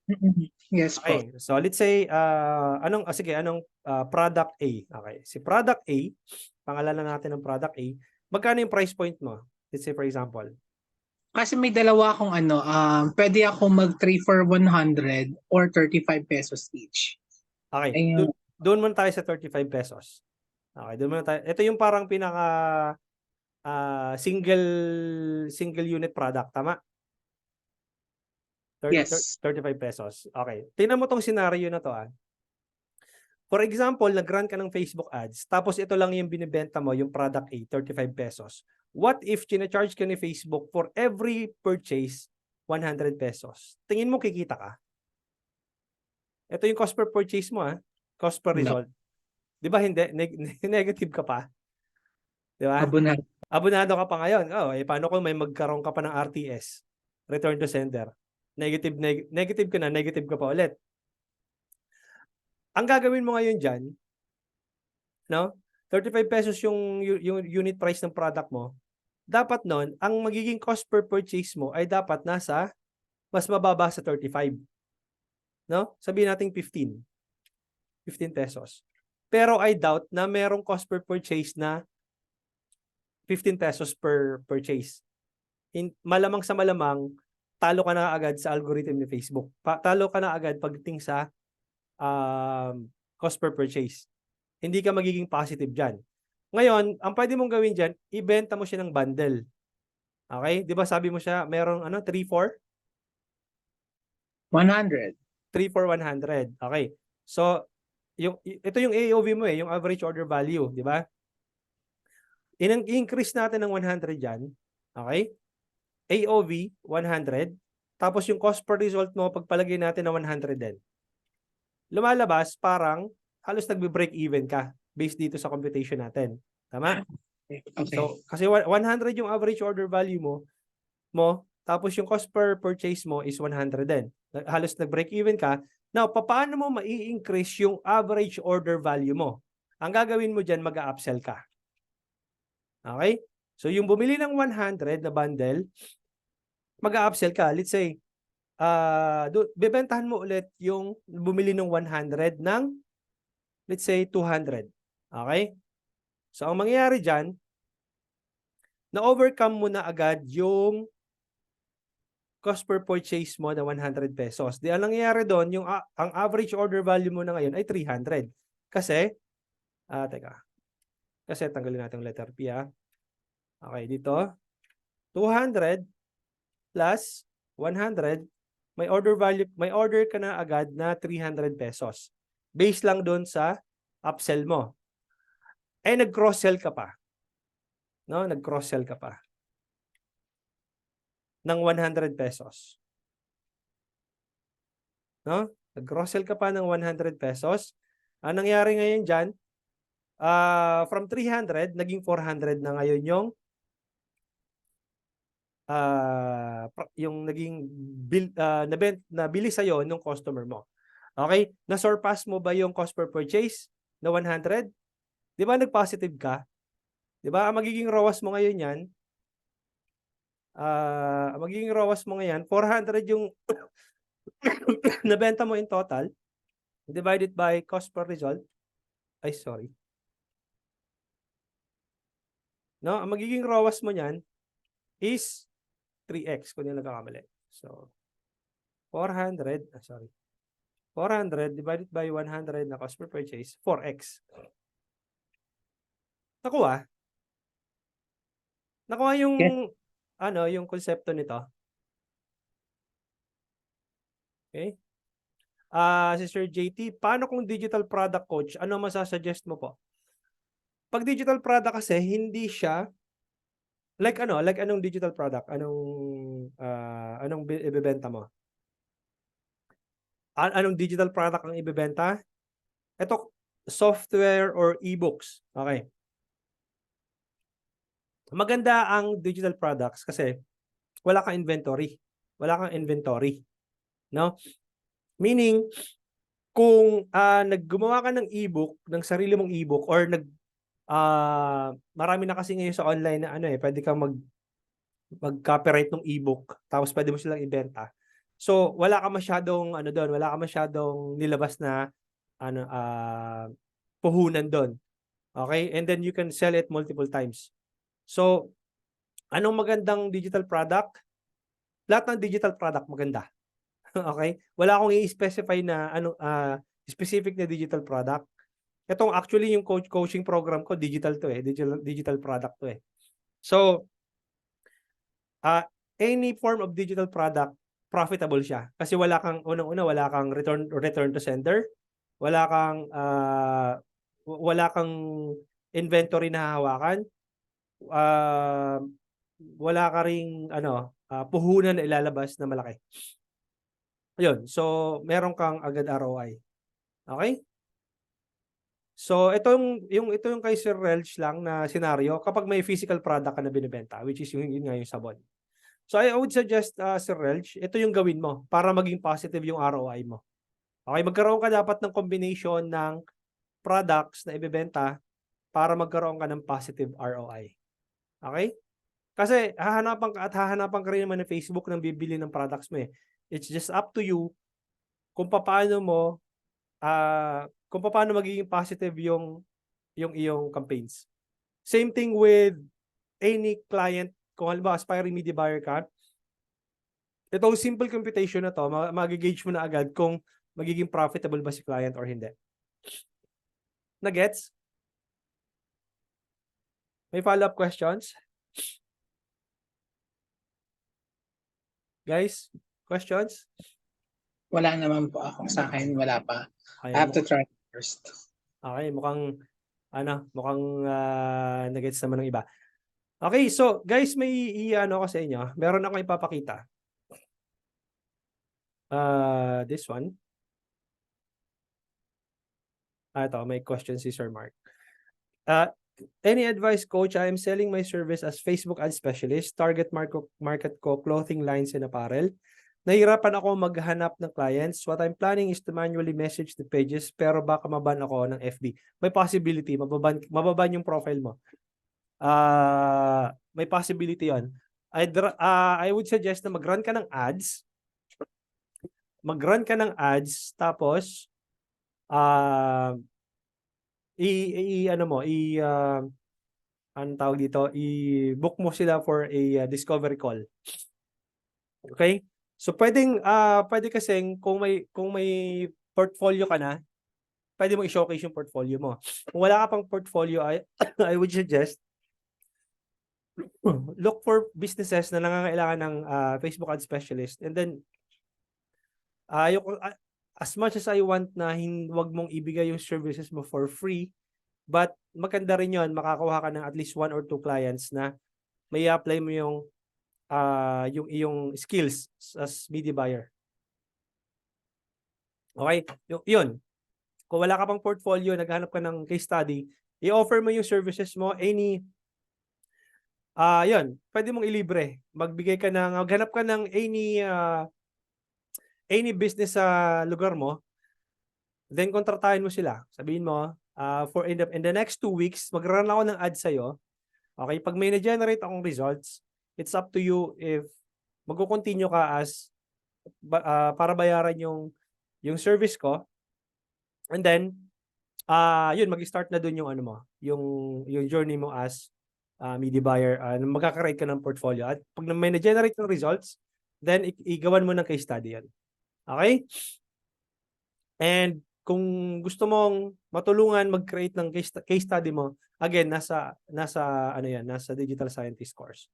Yes po. Okay. So, let's say, anong product A? Okay. Si product A, pangalanan natin ng product A, magkano yung price point mo? Let's say, for example. Kasi may dalawa akong pwede ako mag 3 for 100 or 35 pesos each. Okay. Ayun. Doon muna tayo sa 35 pesos. Okay, doon muna tayo. Ito yung parang pinaka single unit product, tama? Yes. 35 pesos. Okay. Tingnan mo tong scenario na to. For example, nag-run ka ng Facebook ads, tapos ito lang yung binibenta mo, yung product A, 35 pesos. What if charge ka ni Facebook for every purchase, 100 pesos? Tingin mo kikita ka? Ito yung cost per purchase mo, cost per result. Di ba hindi? Negative ka pa. Di ba? Abonado ka pa ngayon. Paano kung may magkaroon ka pa ng RTS? Return to sender. Negative ka na, negative ka pa ulit. Ang gagawin mo ngayon dyan, no? 35 pesos yung unit price ng product mo. Dapat nun, ang magiging cost per purchase mo ay dapat nasa mas mababa sa 35. No? Sabihin natin 15 pesos. Pero I doubt na merong cost per purchase na 15 pesos per purchase. Malamang sa malamang, talo ka na agad sa algorithm ni Facebook. Talo ka na agad pagdating sa cost per purchase. Hindi ka magiging positive dyan. Ngayon, ang pwede mong gawin dyan, ibenta mo siya ng bundle. Okay? Di ba sabi mo siya, merong 3 for? 100. 3 for 100. Okay. So, ito yung AOV mo yung average order value. Di ba? I-increase natin ng 100 dyan. Okay? AOV, 100. Tapos yung cost per result mo, pagpalagay natin na 100 din. Lumalabas, parang halos nagbe-break even ka based dito sa computation natin. Tama? Okay. So, kasi 100 yung average order value mo, tapos yung cost per purchase mo is 100 din. Halos nag-break even ka. Now, paano mo mai-increase yung average order value mo? Ang gagawin mo dyan, mag-upsell ka. Okay? So, yung bumili ng 100 na bundle, mag-upsell ka. Let's say, bebentahan mo ulit yung bumili ng 100 ng, let's say, 200. Okay? So, ang mangyayari dyan, na-overcome mo na agad yung cost per purchase mo na 100 pesos. Di ang nangyayari doon, ang average order value mo na ngayon ay 300. Kasi, kasi tanggalin natin yung letter P. Okay, dito, 200 plus 100, may order ka na agad na 300 pesos. Base lang doon sa upsell mo. Nag-cross-sell ka pa. No, nag-cross-sell ka pa ng 100 pesos. No? Nag-cross-sell ka pa ng 100 pesos. Ang nangyari ngayon dyan, from 300, naging 400 na ngayon yung naging nabili sa'yo ng customer mo. Okay? Na-surpass mo ba yung cost per purchase na 100? Di ba nag-positive ka? Di ba? Ang magiging ROAS mo ngayon yan, 400 yung nabenta mo in total, divided by cost per result, Ay, sorry. No, ang magiging ROAS mo niyan is 3x kung hindi nagkakamali. So, 400, sorry. 400 divided by 100 na cost per purchase, 4x. Nakuha? Nakuha yung, Yes. yung konsepto nito? Okay? Si Sir JT, paano kung digital product coach? Ano masasuggest mo po? Pag digital product kasi, hindi siya, like anong digital product? Anong ibebenta mo? Anong digital product ang ibebenta? Ito, software or e-books. Okay. Maganda ang digital products kasi wala kang inventory. Wala kang inventory. No? Meaning, kung naggumawa ka ng e-book, ng sarili mong e-book, or marami na kasi ngayon sa online na pwede kang mag-copyright ng e-book, tapos pwede mo silang ibenta. So, wala ka masyadong wala ka masyadong nilabas na puhunan doon. Okay? And then you can sell it multiple times. So, anong magandang digital product? Lahat ng digital product maganda. Okay? Wala akong i-specify na specific na digital product. Itong actually yung coaching program ko, digital to digital product to eh. So, any form of digital product, profitable siya. Kasi wala kang, unang-una, wala kang return to sender, wala kang inventory na hawakan, wala ka ring puhunan na ilalabas na malaki. Ayun, so meron kang agad ROI. Okay? So ito yung kay Sir Relch lang na scenario kapag may physical product ka na binibenta, which is yun nga yung sabon. So I would suggest, Sir Relch, ito yung gawin mo para maging positive yung ROI mo. Okay, magkaroon ka dapat ng combination ng products na ibebenta para magkaroon ka ng positive ROI. Okay? Kasi hahanapan ka rin naman ng Facebook ng bibili ng products mo eh. It's just up to you kung paano magiging positive yung iyong campaigns. Same thing with any client. Kung halimbawa aspiring media buyer ka, itong simple computation na to, mag-gauge mo na agad kung magiging profitable ba si client or hindi. Na-gets? May follow-up questions? Guys, questions? Wala naman po ako sa akin, wala pa. I Ayan, have to try first. okay, mukhang na-gets naman ng iba. Okay, so guys, may ko sa inyo. Meron akong ipapakita. This one. Ito, may question si Sir Mark. Any advice, coach? I am selling my service as Facebook ad specialist. Target market ko, clothing lines and apparel. Nahirapan ako maghanap ng clients. What I'm planning is to manually message the pages, pero baka maban ako ng FB. May possibility, mababan yung profile mo. May possibility yon. I would suggest na mag-run ka ng ads. Mag-run ka ng ads, tapos anong tawag dito, i-book mo sila for a discovery call. Okay? So pwede kasing kung may portfolio ka na, pwede mo i-showcase yung portfolio mo. Kung wala ka pang portfolio, I would suggest look for businesses na nangangailangan ng Facebook ad specialist, and then as much as I want na wag mong ibigay yung services mo for free, but maganda rin yun, makakuha ka ng at least 1 or 2 clients na may apply mo yung iyong skills as media buyer. Okay? Yun. Kung wala ka pang portfolio, naghanap ka ng case study, i-offer mo yung services mo, yun, pwede mong ilibre. Maghanap ka ng any business sa lugar mo, then kontratahin mo sila. Sabihin mo, in the next 2 weeks, mag-run ako ng ads sa'yo. Okay, pag may na-generate akong results, it's up to you if magko-continue ka as para bayaran yung service ko. And then, yun, mag-start na dun yung ano mo, yung journey mo as media buyer. Magkaka-create ka ng portfolio. At pag may na-generate ng results, then igawan mo ng case study yan. Okay? And kung gusto mong matulungan mag-create ng case study mo, again, nasa ano yan, nasa digital scientist course.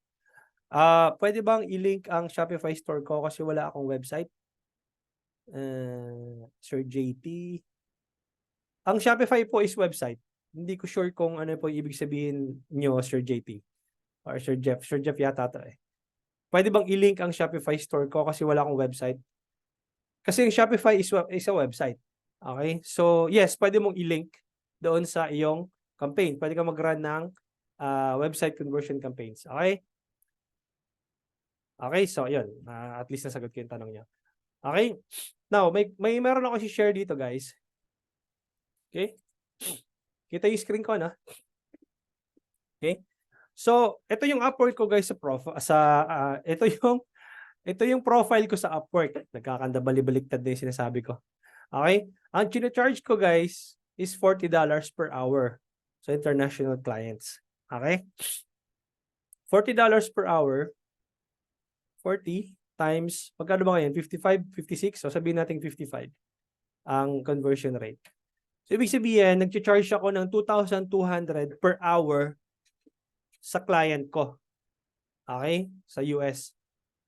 Pwede bang i-link ang Shopify store ko kasi wala akong website? Sir JT. Ang Shopify po is website. Hindi ko sure kung ano po ibig sabihin nyo, Sir JT. Or Sir Jeff. Sir Jeff yata to eh. Pwede bang i-link ang Shopify store ko kasi wala akong website? Kasi yung Shopify is a website. Okay? So, yes, pwede mong i-link doon sa iyong campaign. Pwede ka mag-run ng website conversion campaigns. Okay? Okay, so yun. At least nasagot ko yung tanong niya. Okay? Now, may meron ako si-share dito, guys. Okay? Kita yung screen ko, na? Okay? So, ito yung Upwork ko, guys, ito yung profile ko sa Upwork. Nagkakanda bali-baliktad na yung sinasabi ko. Okay? Ang chine-charge ko, guys, is $40 per hour sa international clients. Okay? $40 per hour, 40 times, magkano ba ngayon? 55, 56? So, sabihin natin 55 ang conversion rate. So, ibig sabihin, nag-charge ako ng 2,200 per hour sa client ko. Okay? Sa US.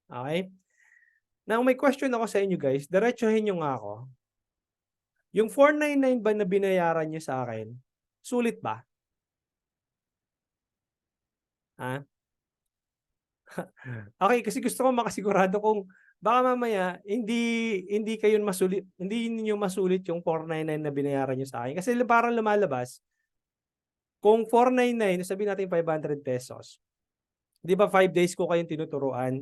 Okay? Now, may question ako sa inyo, guys. Diretsuhin nyo nga ako. Yung 499 ba na binayaran nyo sa akin, sulit ba? Ha? Okay, kasi gusto ko makasigurado kung baka mamaya hindi kayo masulit, hindi niyo masulit yung 499 na binayaran niyo sa akin. Kasi parang lumalabas kung 499, sabihin natin 500 pesos. 'Di ba 5 days ko kayong tinuturuan?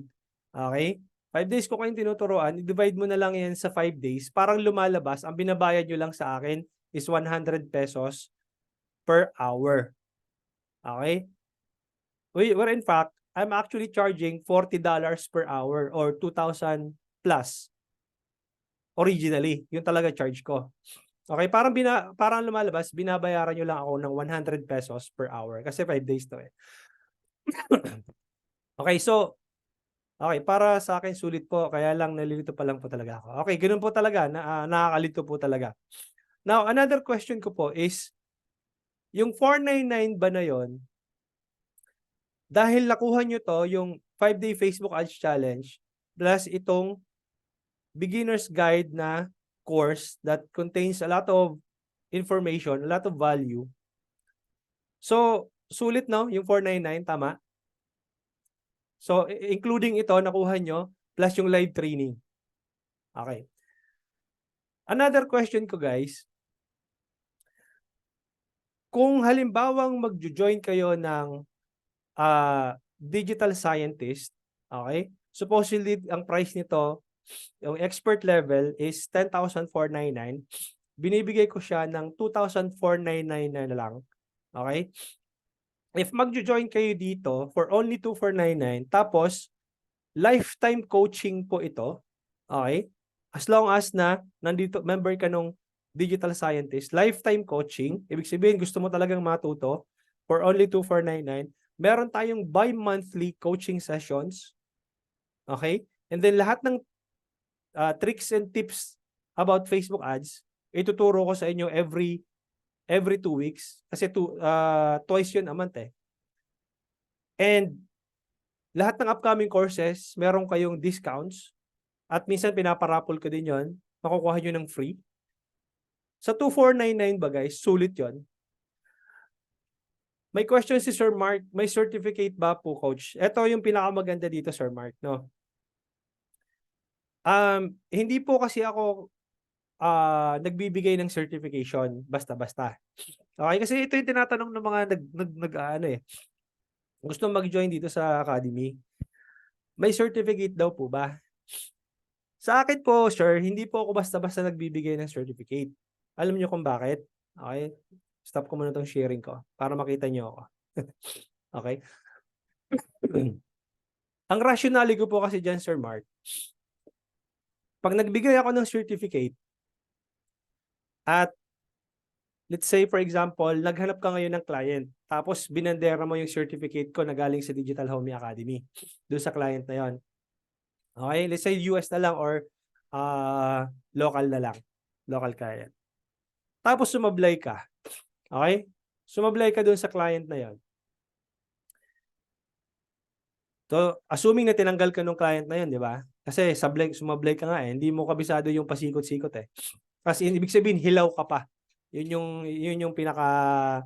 Okay? 5 days ko kayong tinuturuan, i-divide mo na lang yan sa 5 days. Parang lumalabas, ang binabayad nyo lang sa akin is 100 pesos per hour. Okay? Where in fact, I'm actually charging $40 per hour or 2,000 plus originally. Yung talaga charge ko. Okay, parang lumalabas, binabayaran nyo lang ako ng 100 pesos per hour kasi 5 days to eh. Okay, so, okay, para sa akin sulit po, kaya lang nalilito pa lang po talaga ako. Okay, ganoon po talaga, nakakalito po talaga. Now, another question ko po is, yung 499 ba na yon, dahil nakuha nyo to, yung 5-day Facebook Ads Challenge, plus itong beginner's guide na course that contains a lot of information, a lot of value. So, sulit no, yung 499, tama? So, including ito, nakuha nyo, plus yung live training. Okay. Another question ko, guys. Kung halimbawang mag-join kayo ng digital scientist, okay? Supposedly, ang price nito, yung expert level is 10,499. Binibigay ko siya ng 2,499 na lang. Okay? If mag-join kayo dito for only 2,499, tapos lifetime coaching po ito, okay? As long as na nandito member ka nung digital scientist, lifetime coaching, ibig sabihin gusto mo talagang matuto for only 2,499. Meron tayong bi-monthly coaching sessions. Okay? And then lahat ng tricks and tips about Facebook ads, ituturo ko sa inyo every 2 weeks. Kasi twice yun a month eh. And lahat ng upcoming courses, meron kayong discounts. At minsan pinaparapol ko din yon, makukuha nyo ng free. Sa 2,499 ba guys, sulit yon. May question si Sir Mark, may certificate ba po, coach? Ito yung pinakamaganda dito, Sir Mark, no? Hindi po kasi ako nagbibigay ng certification basta-basta. Okay, kasi ito yung tinatanong ng mga gusto mag-join dito sa academy. May certificate daw po ba? Sa akin po, sir, hindi po ako basta-basta nagbibigay ng certificate. Alam niyo kung bakit? Okay? Stop ko muna itong sharing ko para makita niyo ako. Okay? Ang rationale ko po kasi dyan, Sir Mark, pag nagbigay ako ng certificate at let's say for example, naghanap ka ngayon ng client, tapos binandera mo yung certificate ko na galing sa Digital Homey Academy doon sa client na yon. Okay, let's say US na lang or local na lang, local client. Tapos sumablay ka. Okay? Sumablay ka doon sa client na yon. So, assuming na tinanggal ka ng client na yon, di ba? Kasi sumablay ka nga hindi mo kabisado yung pasikot-sikot eh. Kasi ibig sabihin, hilaw ka pa. Yun yung pinaka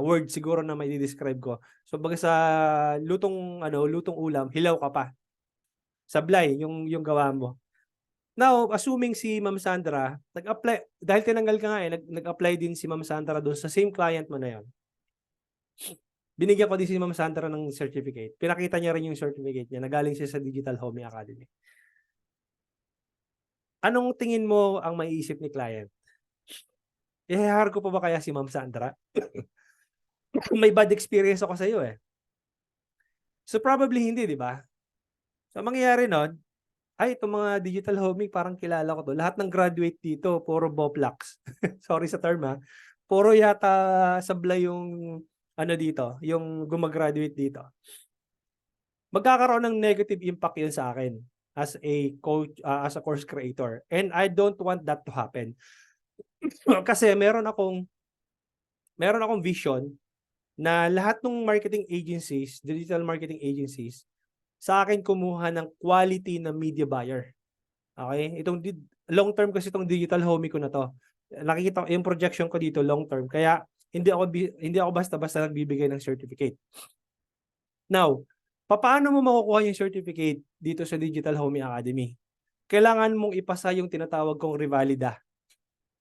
word siguro na may describe ko. So, baga sa lutong ulam, hilaw ka pa. Sablay yung gawa mo. Now, assuming si Ma'am Sandra, nag-apply, dahil tinanggal ka nga nag-apply din si Ma'am Sandra doon sa same client mo na yon. Binigyan ko din si Ma'am Sandra ng certificate. Pinakita niya rin yung certificate niya na galing siya sa Digital Homey Academy. Anong tingin mo ang maiisip ni client? I-hire ko pa ba kaya si Ma'am Sandra? May bad experience ako sa iyo eh. So probably hindi, di ba? So mangyayari nun, ay itong mga Digital Homey parang kilala ko to. Lahat ng graduate dito, puro boplax. Sorry sa term ha. Puro yata sablay yung dito, yung gumagraduate dito. Magkakaroon ng negative impact yun sa akin as a coach, as a course creator. And I don't want that to happen. Kasi meron akong vision na lahat ng marketing agencies, digital marketing agencies, sa akin kumuha ng quality na media buyer. Okay? Itong long term kasi itong Digital Homey ko na to. Nakikita yung projection ko dito long term. Kaya hindi ako basta-basta nagbibigay ng certificate. Now, paano mo makukuha yung certificate dito sa Digital Homey Academy? Kailangan mong ipasa yung tinatawag kong Revalida.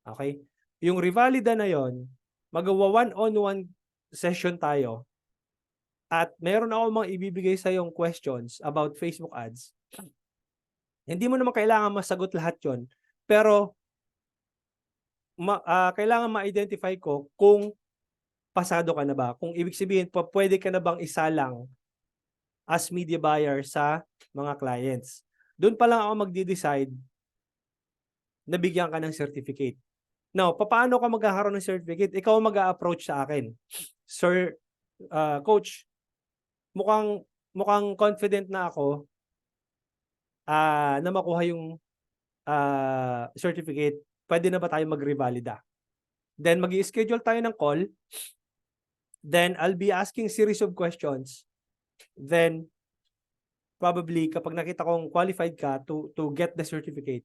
Okay? Yung Revalida na yon, magawa one-on-one session tayo at meron ako mga ibibigay sa yung questions about Facebook ads. Hindi mo naman kailangan masagot lahat yon, pero kailangan ma-identify ko kung pasado ka na ba. Kung ibig sabihin, pwede ka na bang isalang as media buyer sa mga clients. Doon pa lang ako magde-decide na bigyan ka ng certificate. Now, paano ka magkakaroon ng certificate? Ikaw mag-a-approach sa akin. Sir, coach, mukhang confident na ako na makuha yung certificate. Pwede na ba tayo mag-revalida? Then, mag-i-schedule tayo ng call. Then, I'll be asking series of questions. Then, probably, kapag nakita kong qualified ka to get the certificate,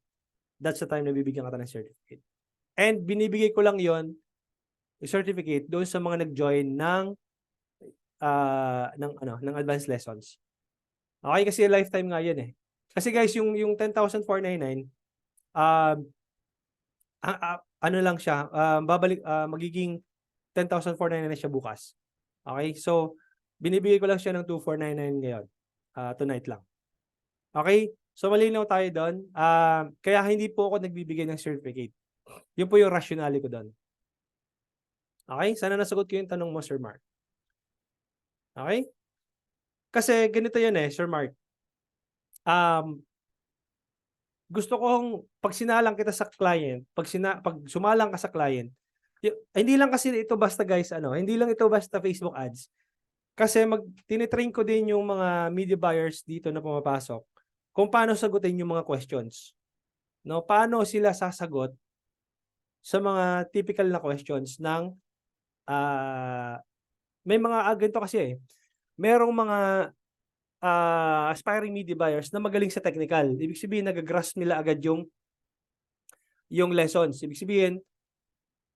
that's the time na bibigyan ka ng certificate. And binibigay ko lang yon, yung certificate, doon sa mga nag-join ng advanced lessons. Okay, kasi lifetime nga yun eh. Kasi guys, yung 10,499, lang siya, magiging 10,499 na siya bukas. Okay, so binibigay ko lang siya ng 2,499 ngayon. Tonight lang. Okay, so malinaw tayo doon. Kaya hindi po ako nagbibigay ng certificate. Yun po yung rationale ko doon. Okay, sana nasagot ko yung tanong mo, Sir Mark. Okay? Kasi ganito yan Sir Mark. Gusto kong pag sinalang kita sa client, pag sumalang ka sa client, hindi lang kasi ito basta guys, hindi lang ito basta Facebook ads. Kasi tinitrain ko din yung mga media buyers dito na pumapasok kung paano sagutin yung mga questions. No, paano sila sasagot sa mga typical na questions ng may mga ganito kasi merong mga aspiring media buyers na magaling sa technical. Ibig sabihin, nag-grasp nila agad yung lessons. Ibig sabihin,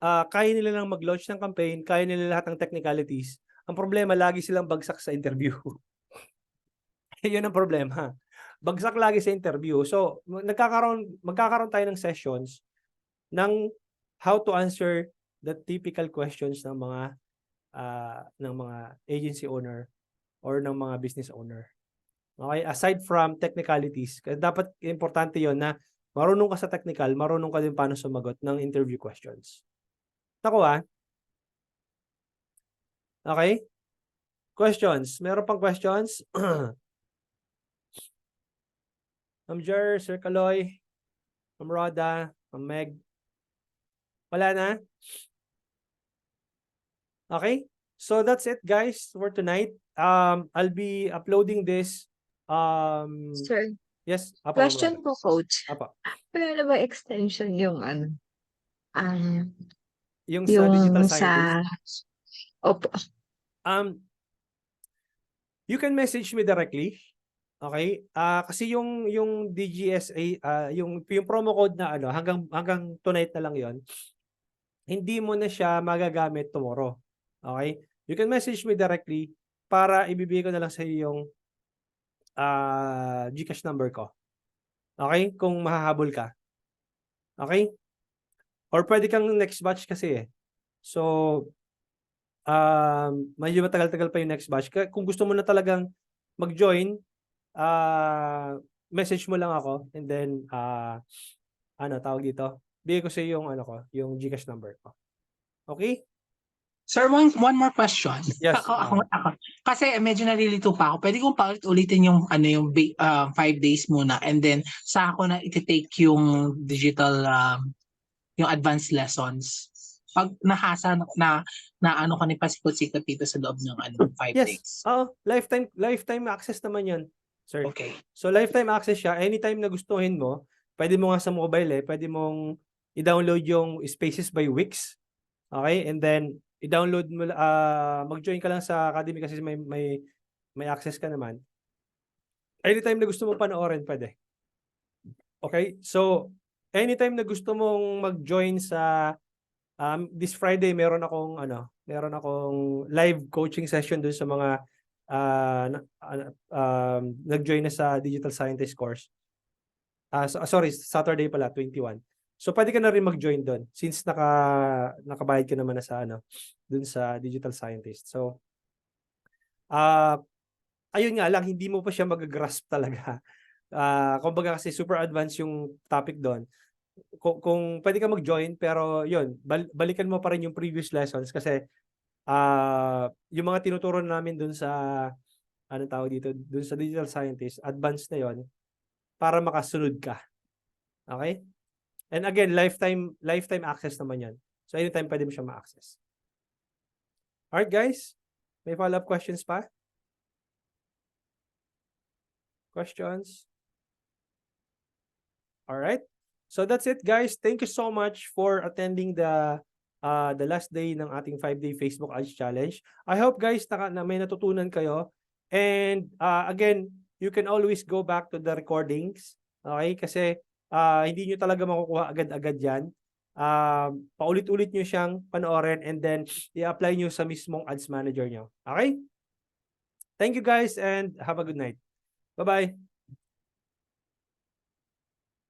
kaya nila lang mag-launch ng campaign, kaya nila lahat ng technicalities. Ang problema, lagi silang bagsak sa interview. Yun ang problema. Bagsak lagi sa interview. So, magkakaroon tayo ng sessions ng how to answer the typical questions ng mga agency owner or ng mga business owner. Okay, aside from technicalities, dapat importante 'yon na marunong ka sa technical, marunong ka din paano sumagot ng interview questions. Nakuha? Okay? Questions? Meron pang questions? Ma'am Jer, Sir Kaloy, Ma'am Roda, Ma'am Meg. Wala na? Okay? So that's it guys for tonight. I'll be uploading this. Sir, Yes, apa, question Ma'am. po, coach. Apa. Wala na ba extension yung ano? Yung sa digital Yung scientist. Opo. You can message me directly. Okay? Kasi yung DGSA, yung promo code na ano, hanggang tonight na lang 'yon. Hindi mo na siya magagamit tomorrow. Okay? You can message me directly para ibibigay ko na lang sa iyo yung GCash number ko. Okay? Kung mahahabol ka. Okay? Or pwede kang next batch kasi eh. So, medyo matagal-tagal pa yung next batch. Kung gusto mo na talagang mag-join, message mo lang ako and then tawag dito, bigay ko sa iyo yung yung GCash number ko. Okay? Sir, one more question. Yes, Ako. Kasi medyo nalilito pa ako. Pwede kong paulit-ulitin yung 5 days muna and then sa ako na iti-take yung digital yung advanced lessons. Pag nahasa na ano ka ni pasikot-sikot dito sa loob ng 5 Yes. days. Oo, lifetime access naman 'yon, sir. Okay. So lifetime access siya. Anytime na gustuhin mo, pwede mo nga sa mobile pwede mong i-download yung Spaces by Wix. Okay? And then i-download mo mag-join ka lang sa Academy kasi may access ka naman. Anytime na gusto mong panoorin, pwede. Okay? So anytime na gusto mong mag-join sa this Friday meron akong live coaching session dun sa mga nag-join na sa Digital Scientist course. Sorry, Saturday pala, 21. So pwede ka na rin mag-join doon since nakabayad ka naman na sa dun sa Digital Scientist. So ayun nga lang, hindi mo pa siya mag-grasp talaga. Kumbaga kasi super advanced yung topic doon. Kung pwede ka mag-join pero yun, balikan mo pa rin yung previous lessons kasi yung mga tinuturo namin dun sa dun sa Digital Scientist, advanced na yon para makasunod ka. Okay? And again, lifetime access naman yan. So anytime pwede mo siya ma-access. Alright guys, may follow-up questions pa? Questions? Alright. So that's it guys. Thank you so much for attending the last day ng ating 5-day Facebook Ads Challenge. I hope guys na may natutunan kayo. And again, you can always go back to the recordings. Okay? Kasi hindi nyo talaga makukuha agad-agad yan. Paulit-ulit nyo siyang panoorin and then i-apply nyo sa mismong ads manager nyo. Okay? Thank you guys and have a good night. Bye-bye.